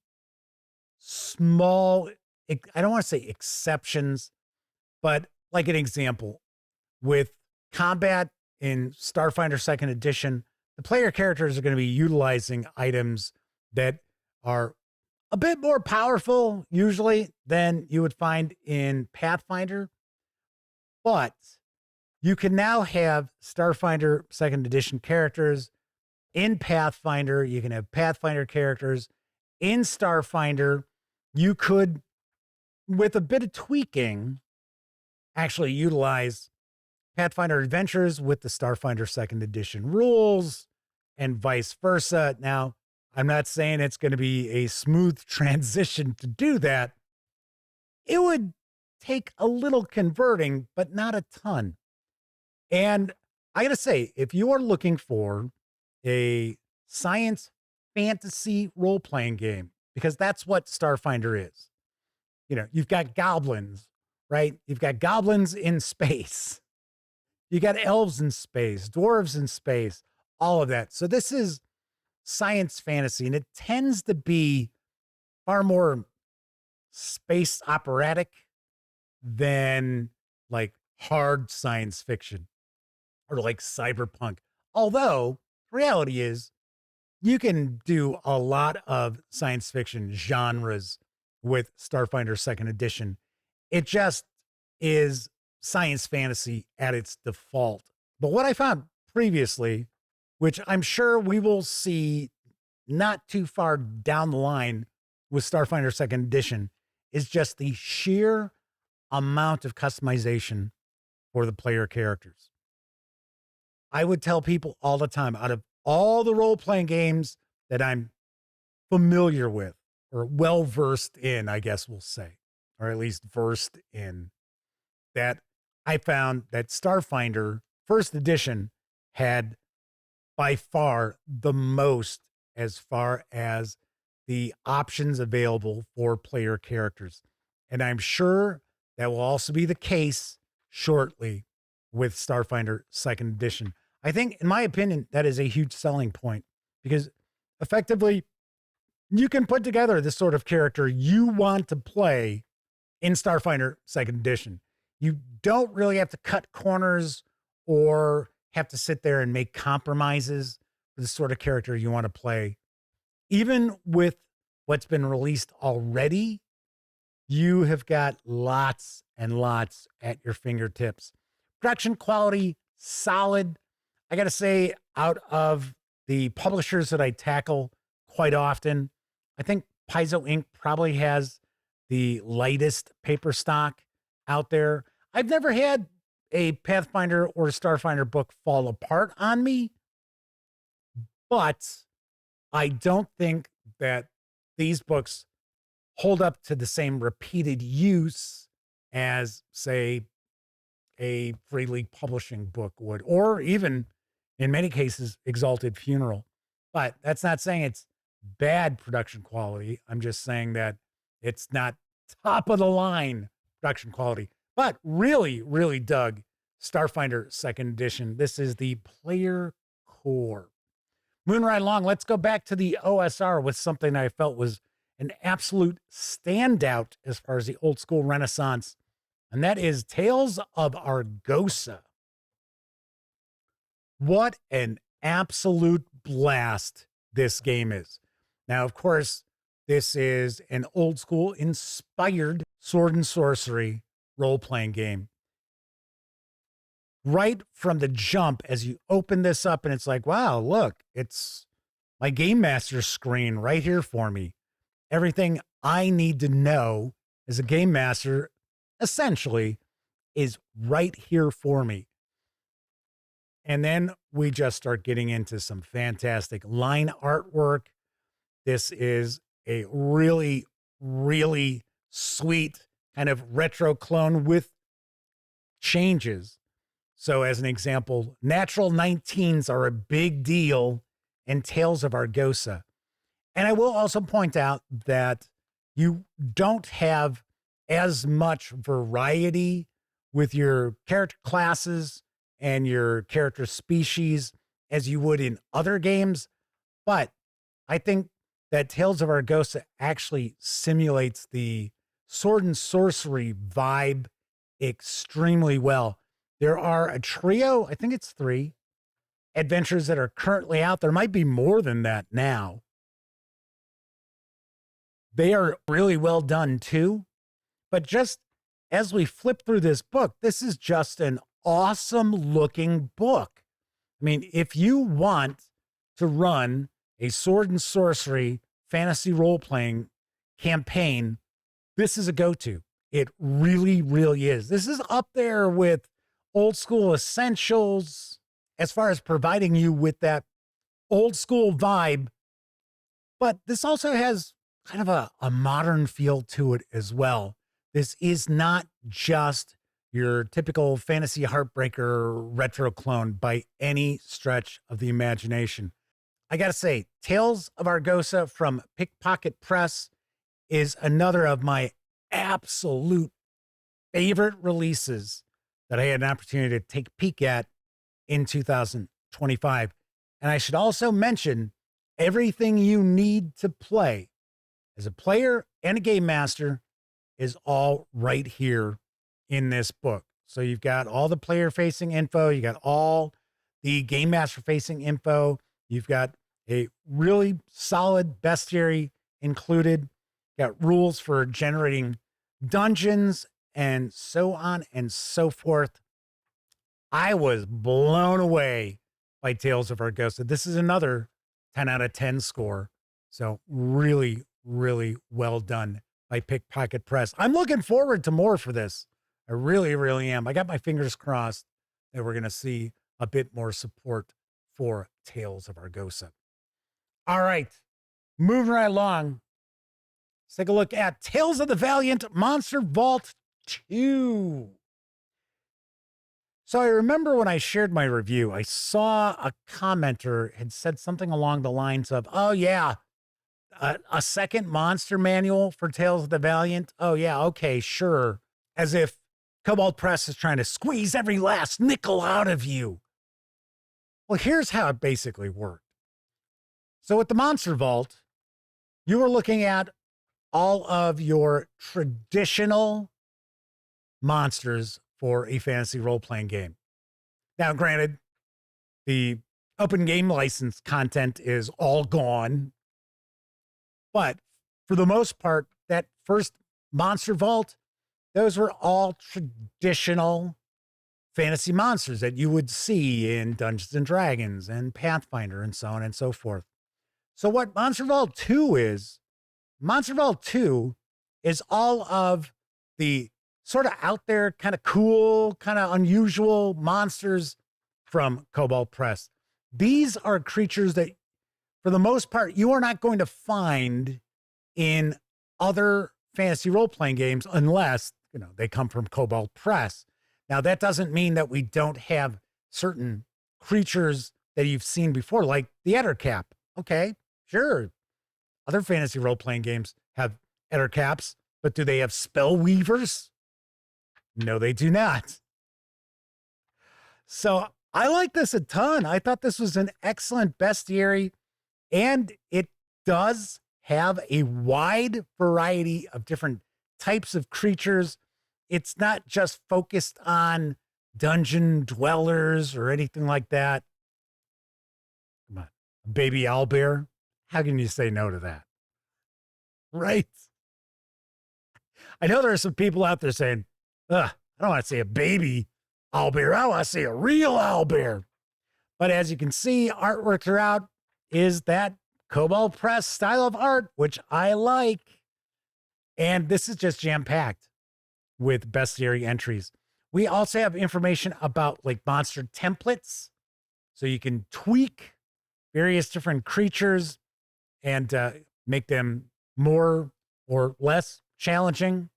small, I don't want to say exceptions, but like an example, with combat in Starfinder 2nd Edition, the player characters are going to be utilizing items that are a bit more powerful usually than you would find in Pathfinder, but you can now have Starfinder second edition characters in Pathfinder. You can have Pathfinder characters in Starfinder. You could, with a bit of tweaking, actually utilize Pathfinder Adventures with the Starfinder second edition rules and vice versa. Now, I'm not saying it's going to be a smooth transition to do that. It would take a little converting, but not a ton. And I got to say, if you are looking for a science fantasy role-playing game, because that's what Starfinder is. You know, you've got goblins, right? You've got goblins in space. You got elves in space, dwarves in space, all of that. So this is science fantasy, and it tends to be far more space operatic than like hard science fiction or like cyberpunk. Although reality is you can do a lot of science fiction genres with Starfinder second edition. It just is science fantasy at its default. But what I found previously, which I'm sure we will see not too far down the line with Starfinder second edition, is just the sheer amount of customization for the player characters. I would tell people all the time, out of all the role-playing games that I'm familiar with or well-versed in, I guess we'll say, or at least versed in, that I found that Starfinder first edition had by far the most as far as the options available for player characters. And I'm sure that will also be the case shortly with Starfinder second edition. I think, in my opinion, that is a huge selling point because effectively you can put together the sort of character you want to play in Starfinder second edition. You don't really have to cut corners or have to sit there and make compromises for the sort of character you want to play. Even with what's been released already, you have got lots and lots at your fingertips. Production quality, solid. I got to say, out of the publishers that I tackle quite often, I think Paizo Inc. probably has the lightest paper stock out there. I've never had a Pathfinder or a Starfinder book fall apart on me, but I don't think that these books hold up to the same repeated use as, say, a Free League Publishing book would, or even in many cases, Exalted Funeral. But that's not saying it's bad production quality. I'm just saying that it's not top of the line production quality. But really, really dug Starfinder second edition. This is the player core. Moving right along, let's go back to the OSR with something I felt was an absolute standout as far as the old school Renaissance, and that is Tales of Argosa. What an absolute blast this game is. Now, of course, this is an old school inspired sword and sorcery role-playing game. Right from the jump, as you open this up and it's like, wow, look, it's my Game Master screen right here for me. Everything I need to know as a Game Master, essentially, is right here for me. And then we just start getting into some fantastic line artwork. This is a really, really sweet kind of retro clone with changes. So as an example, natural 19s are a big deal in Tales of Argosa. And I will also point out that you don't have as much variety with your character classes and your character species as you would in other games. But I think that Tales of Argosa actually simulates the sword and sorcery vibe extremely well. There are a trio, I think it's 3, adventures that are currently out. There might be more than that now. They are really well done too. But just as we flip through this book, this is just an awesome looking book. I mean, if you want to run a sword and sorcery fantasy role-playing campaign, this is a go-to. It really, really is. This is up there with old school essentials as far as providing you with that old school vibe. But this also has kind of a modern feel to it as well. This is not just your typical fantasy heartbreaker retro clone by any stretch of the imagination. I got to say, Tales of Argosa from Pickpocket Press is another of my absolute favorite releases that I had an opportunity to take a peek at in 2025. And I should also mention everything you need to play as a player and a game master is all right here in this book. So you've got all the player facing info. You got all the game master facing info. You've got a really solid bestiary included. Got rules for generating dungeons and so on and so forth. I was blown away by Tales of Argosa. This is another 10 out of 10 score. So really, really well done by Pickpocket Press. I'm looking forward to more for this. I really, really am. I got my fingers crossed that we're going to see a bit more support for Tales of Argosa. All right, moving right along. Let's take a look at Tales of the Valiant Monster Vault 2. So I remember when I shared my review, I saw a commenter had said something along the lines of, oh yeah, a second monster manual for Tales of the Valiant. Oh yeah, okay, sure. As if Kobold Press is trying to squeeze every last nickel out of you. Well, here's how it basically worked. So with the Monster Vault, you were looking at all of your traditional monsters for a fantasy role-playing game. Now, granted, the open game license content is all gone, but for the most part, that first Monster Vault, those were all traditional fantasy monsters that you would see in Dungeons and Dragons and Pathfinder and so on and so forth. So what Monster Vault 2 is, Monster Vault 2 is all of the sort of out there, kind of cool, kind of unusual monsters from Kobold Press. These are creatures that, for the most part, you are not going to find in other fantasy role-playing games unless, you know, they come from Kobold Press. Now, that doesn't mean that we don't have certain creatures that you've seen before, like the Ettercap. Okay, sure. Other fantasy role-playing games have Ettercaps, but do they have spell weavers? No, they do not. So I like this a ton. I thought this was an excellent bestiary, and it does have a wide variety of different types of creatures. It's not just focused on dungeon dwellers or anything like that. Come on, baby owlbear. How can you say no to that? Right? I know there are some people out there saying, ugh, I don't want to see a baby owlbear. I want to see a real owlbear. But as you can see, artwork throughout is that Kobold Press style of art, which I like. And this is just jam-packed with bestiary entries. We also have information about like monster templates. So you can tweak various different creatures and make them more or less challenging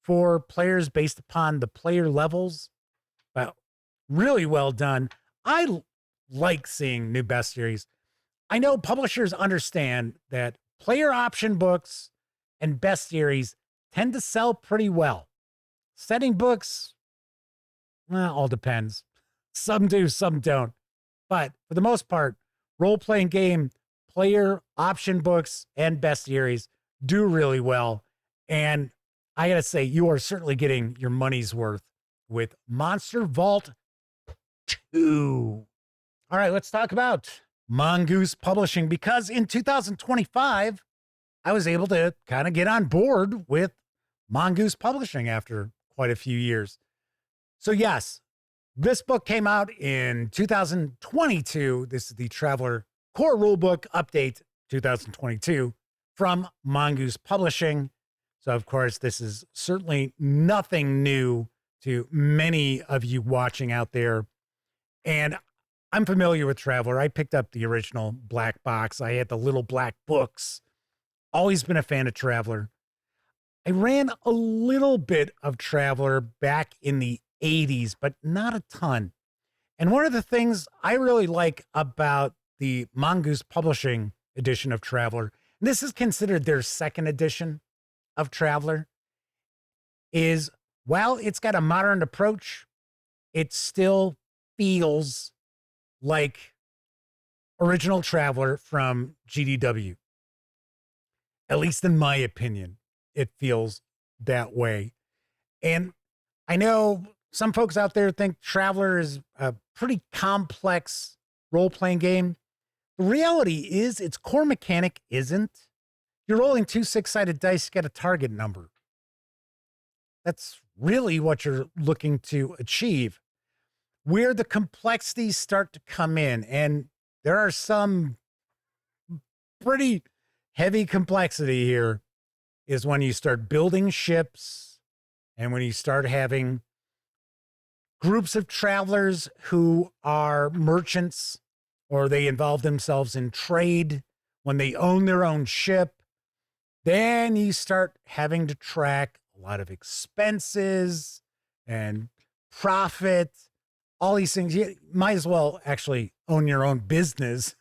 for players based upon the player levels. But really well done. I like seeing new bestiaries. I know publishers understand that player option books and bestiaries tend to sell pretty well. Setting books, well, all depends. Some do, some don't. But for the most part, role-playing game player option books and bestiaries do really well. And I gotta say, you are certainly getting your money's worth with Monster Vault 2. All right, let's talk about Mongoose Publishing, because in 2025, I was able to kind of get on board with Mongoose Publishing after quite a few years. So yes, this book came out in 2022. This is the Traveler Core Rulebook Update 2022 from Mongoose Publishing. So of course, this is certainly nothing new to many of you watching out there. And I'm familiar with Traveler. I picked up the original black box. I had the little black books. Always been a fan of Traveler. I ran a little bit of Traveler back in the 80s, but not a ton. And one of the things I really like about the Mongoose Publishing edition of Traveler, and this is considered their second edition of Traveler, is while it's got a modern approach, it still feels like original Traveler from GDW. At least in my opinion, it feels that way. And I know some folks out there think Traveler is a pretty complex role-playing game. The reality is its core mechanic isn't. You're rolling 2 6-sided dice to get a target number. That's really what you're looking to achieve. Where the complexities start to come in, and there are some pretty heavy complexity here, is when you start building ships and when you start having groups of travelers who are merchants or they involve themselves in trade, when they own their own ship, then you start having to track a lot of expenses and profit, all these things. You might as well actually own your own business.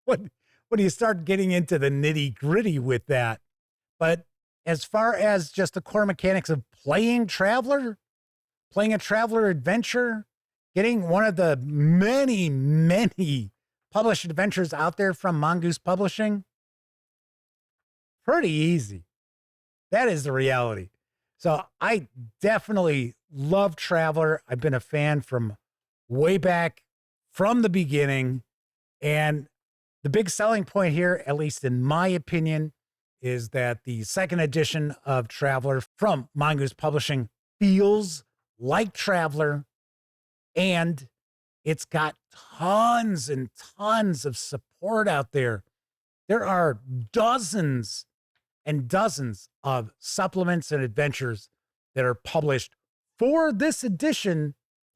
When you start getting into the nitty gritty with that. But as far as just the core mechanics of playing a Traveler adventure, getting one of the many, many published adventures out there from Mongoose Publishing, pretty easy. That is the reality. So I definitely love Traveler. I've been a fan from way back from the beginning. And the big selling point here, at least in my opinion, is that the second edition of Traveler from Mongoose Publishing feels like Traveler, and it's got tons and tons of support out there. There are dozens and dozens of supplements and adventures that are published for this edition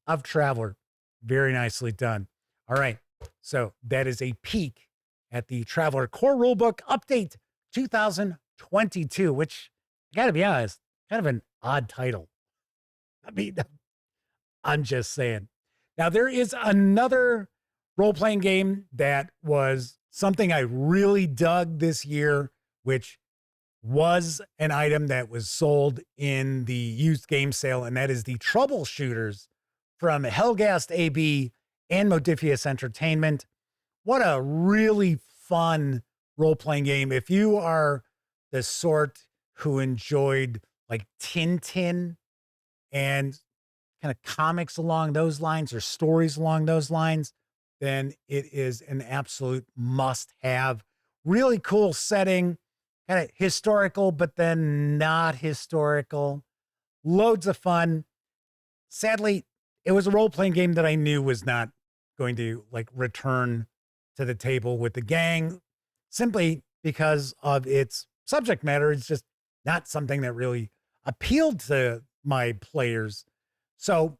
of Traveler. Very nicely done. All right, so that is a peek at the Traveler Core Rulebook Update 2022, which, I gotta be honest, kind of an odd title. I mean, I'm just saying. Now, there is another role-playing game that was something I really dug this year, which was an item that was sold in the used game sale, and that is the Troubleshooters from Helmgast AB and Modiphius Entertainment. What a really fun role-playing game. If you are the sort who enjoyed like Tintin and kind of comics along those lines or stories along those lines, then it is an absolute must-have. Really cool setting, kind of historical, but then not historical. Loads of fun. Sadly, it was a role-playing game that I knew was not going to like return to the table with the gang, simply because of its subject matter. It's just not something that really appealed to my players. So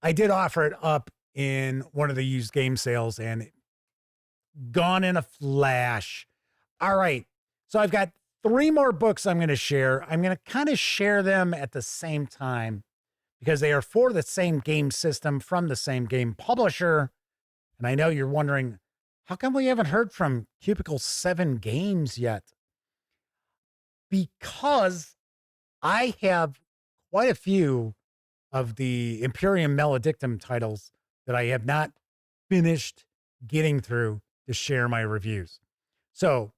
I did offer it up in one of the used game sales and gone in a flash. All right. So I've got 3 more books I'm going to share. I'm going to kind of share them at the same time because they are for the same game system from the same game publisher. And I know you're wondering, how come we haven't heard from Cubicle 7 Games yet? Because I have quite a few of the Imperium Maledictum titles that I have not finished getting through to share my reviews. So,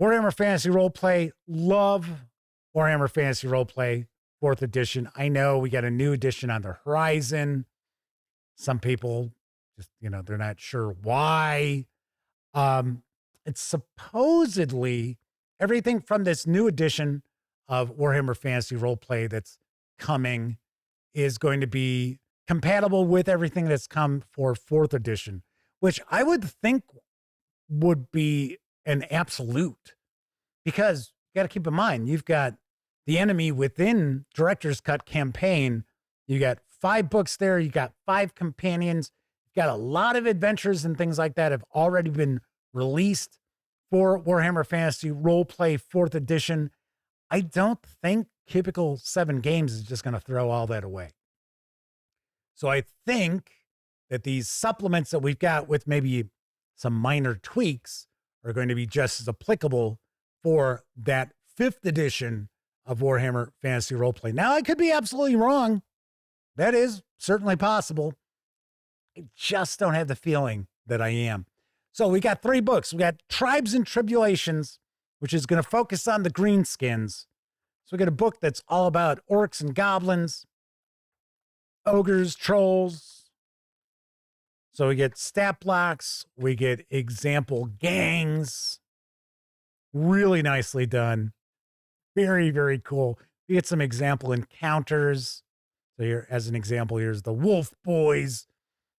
Warhammer Fantasy Roleplay, love Warhammer Fantasy Roleplay 4th edition. I know we got a new edition on the horizon. Some people just, they're not sure why. it's supposedly everything from this new edition of Warhammer Fantasy Roleplay that's coming is going to be compatible with everything that's come for 4th edition, which I would think would be an absolute, because you got to keep in mind, you've got the enemy within Director's Cut campaign. You got 5 books there. You got 5 companions. You got a lot of adventures and things like that have already been released for Warhammer Fantasy Roleplay 4th edition. I don't think Cubicle 7 Games is just going to throw all that away. So I think that these supplements that we've got with maybe some minor tweaks are going to be just as applicable for that 5th edition of Warhammer Fantasy Roleplay. Now, I could be absolutely wrong. That is certainly possible. I just don't have the feeling that I am. So we got 3 books. We got Tribes and Tribulations, which is going to focus on the greenskins. So we got a book that's all about orcs and goblins, ogres, trolls. So we get stat blocks. We get example gangs. Really nicely done. Very, very cool. We get some example encounters. So here, as an example, here's the Wolf Boys.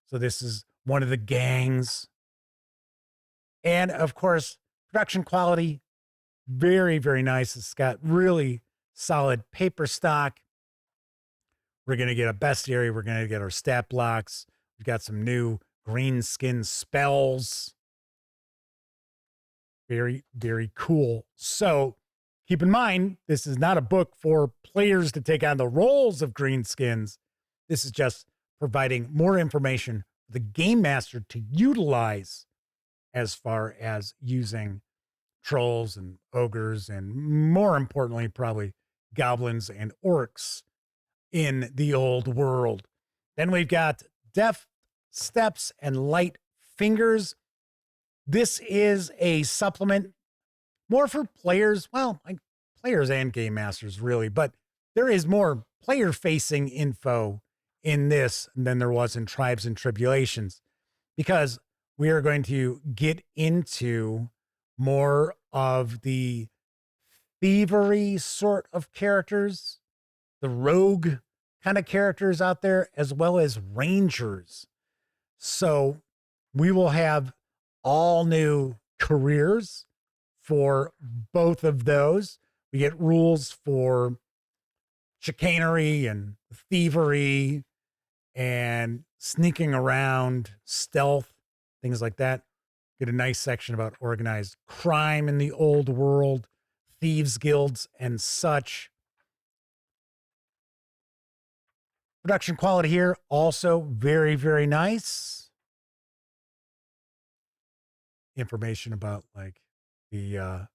So this is one of the gangs. And of course, production quality, very, very nice. It's got really solid paper stock. We're going to get a bestiary. We're going to get our stat blocks. We've got some new green skin spells. Very, very cool. So keep in mind, this is not a book for players to take on the roles of greenskins. This is just providing more information for the game master to utilize as far as using trolls and ogres and, more importantly, probably goblins and orcs in the old world. Then we've got Deft Steps and Light Fingers. This is a supplement more for players, well, like players and game masters, really, but there is more player-facing info in this than there was in Tribes and Tribulations, because we are going to get into more of the thievery sort of characters, the rogue kind of characters out there, as well as rangers. So we will have all new careers for both of those. We get rules for chicanery and thievery and sneaking around, stealth, things like that. Get a nice section about organized crime in the old world, thieves guilds and such. Production quality here also very, very nice. Information about like the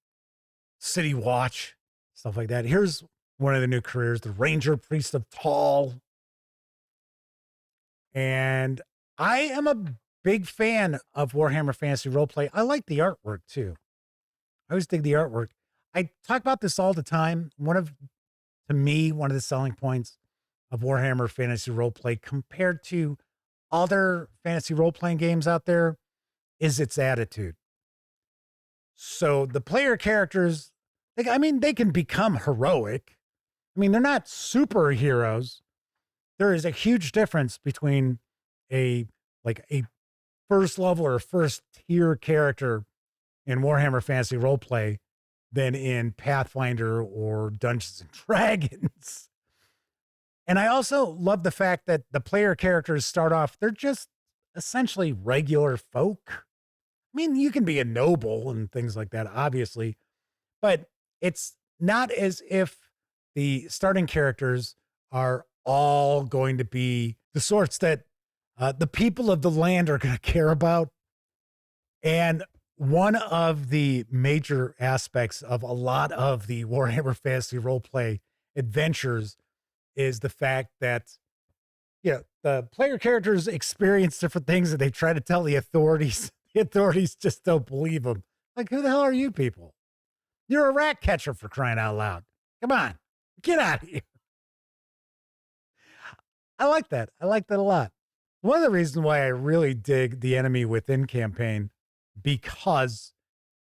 City Watch, stuff like that. Here's one of the new careers, the Ranger Priest of Tall. And I am a big fan of Warhammer Fantasy Roleplay. I like the artwork too. I always dig the artwork. I talk about this all the time. To me, one of the selling points of Warhammer Fantasy Roleplay compared to other fantasy role-playing games out there is its attitude. So the player characters, they can become heroic. I mean, they're not superheroes. There is a huge difference between a first level or first tier character in Warhammer Fantasy Roleplay than in Pathfinder or Dungeons and Dragons. And I also love the fact that the player characters start off, they're just essentially regular folk. I mean, you can be a noble and things like that, obviously, but it's not as if the starting characters are all going to be the sorts that the people of the land are going to care about. And one of the major aspects of a lot of the Warhammer Fantasy Roleplay adventures is the fact that, the player characters experience different things that they try to tell the authorities. The authorities just don't believe them. Like, who the hell are you people? You're a rat catcher, for crying out loud. Come on, get out of here. I like that. I like that a lot. One of the reasons why I really dig the Enemy Within campaign, because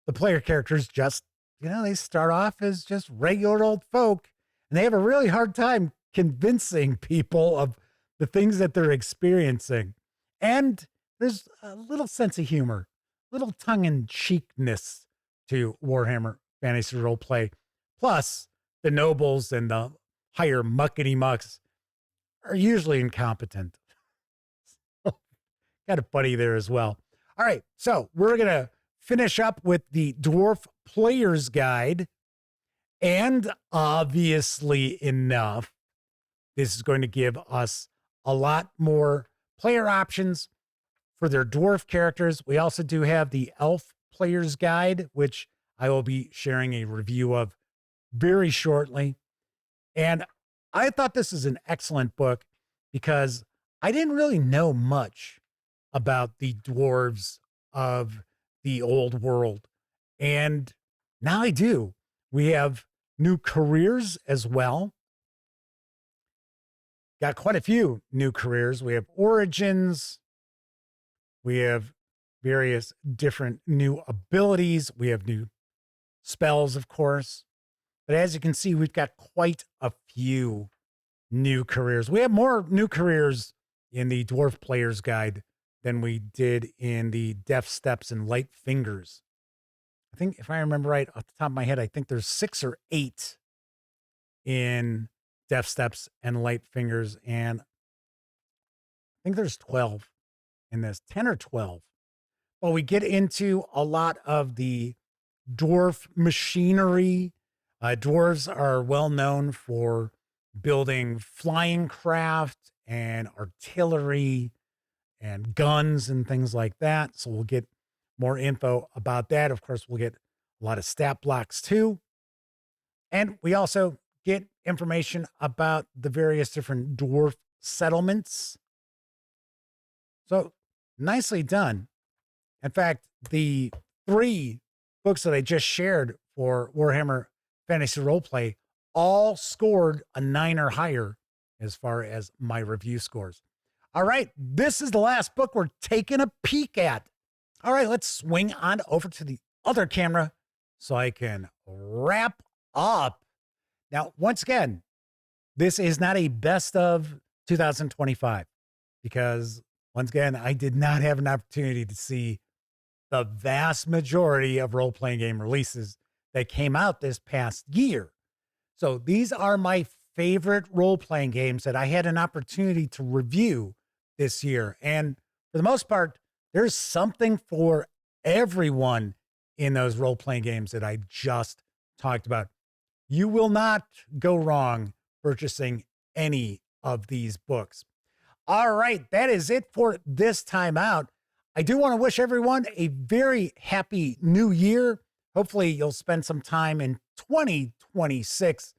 the player characters just, they start off as just regular old folk, and they have a really hard time convincing people of the things that they're experiencing. And there's a little sense of humor, little tongue-in-cheekness to Warhammer Fantasy Roleplay. Plus, the nobles and the higher muckety-mucks are usually incompetent. Kind of funny there as well. All right, so we're going to finish up with the Dwarf Player's Guide. And obviously enough, this is going to give us a lot more player options for their dwarf characters. We also do have the Elf Player's Guide, which I will be sharing a review of very shortly. And I thought this is an excellent book because I didn't really know much about the dwarves of the old world. And now I do. We have new careers as well. Got quite a few new careers. We have origins. We have various different new abilities. We have new spells, of course. But as you can see, we've got quite a few new careers. We have more new careers in the Dwarf Player's Guide than we did in the Deft Steps and Light Fingers. I think, if I remember right off the top of my head, I think there's 6 or 8 in Deft Steps and Light Fingers, and I think there's 12 in this, 10 or 12. Well, we get into a lot of the dwarf machinery. Dwarves are well known for building flying craft and artillery and guns and things like that. So we'll get more info about that. Of course, we'll get a lot of stat blocks too. And we also get information about the various different dwarf settlements. So nicely done. In fact, the 3 books that I just shared for Warhammer Fantasy Roleplay all scored a 9 or higher as far as my review scores. All right, this is the last book we're taking a peek at. All right, let's swing on over to the other camera so I can wrap up. Now, once again, this is not a best of 2025 because, once again, I did not have an opportunity to see the vast majority of role-playing game releases that came out this past year. So these are my favorite role-playing games that I had an opportunity to review this year. And for the most part, there's something for everyone in those role-playing games that I just talked about. You will not go wrong purchasing any of these books. All right, that is it for this time out. I do want to wish everyone a very happy new year. Hopefully you'll spend some time in 2026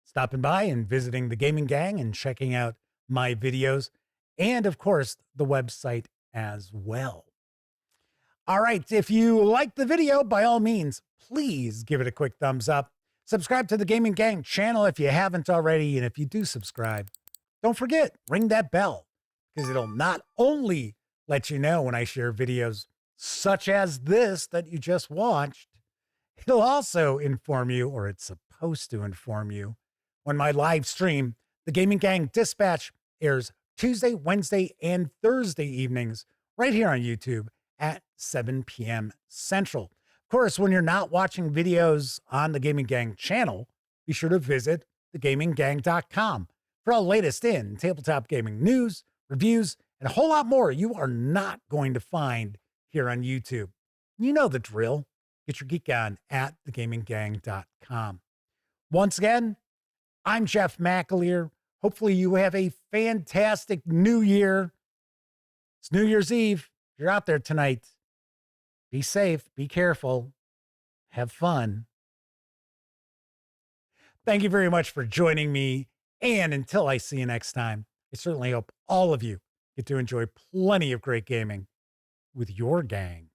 stopping by and visiting the Gaming Gang and checking out my videos and, of course, the website as well. All right, if you liked the video, by all means, please give it a quick thumbs up. Subscribe to the Gaming Gang channel if you haven't already, and if you do subscribe, don't forget, ring that bell, because it'll not only let you know when I share videos such as this that you just watched, it'll also inform you, or it's supposed to inform you, when my live stream, the Gaming Gang Dispatch, airs Tuesday, Wednesday, and Thursday evenings right here on YouTube at 7 p.m. Central. Of course, when you're not watching videos on the Gaming Gang channel, be sure to visit thegaminggang.com for all latest in tabletop gaming news, reviews, and a whole lot more you are not going to find here on YouTube. You know the drill. Get your geek on at thegaminggang.com. Once again, I'm Jeff McAleer. Hopefully you have a fantastic new year. It's New Year's Eve. If you're out there tonight, be safe, be careful, have fun. Thank you very much for joining me. And until I see you next time, I certainly hope all of you get to enjoy plenty of great gaming with your gang.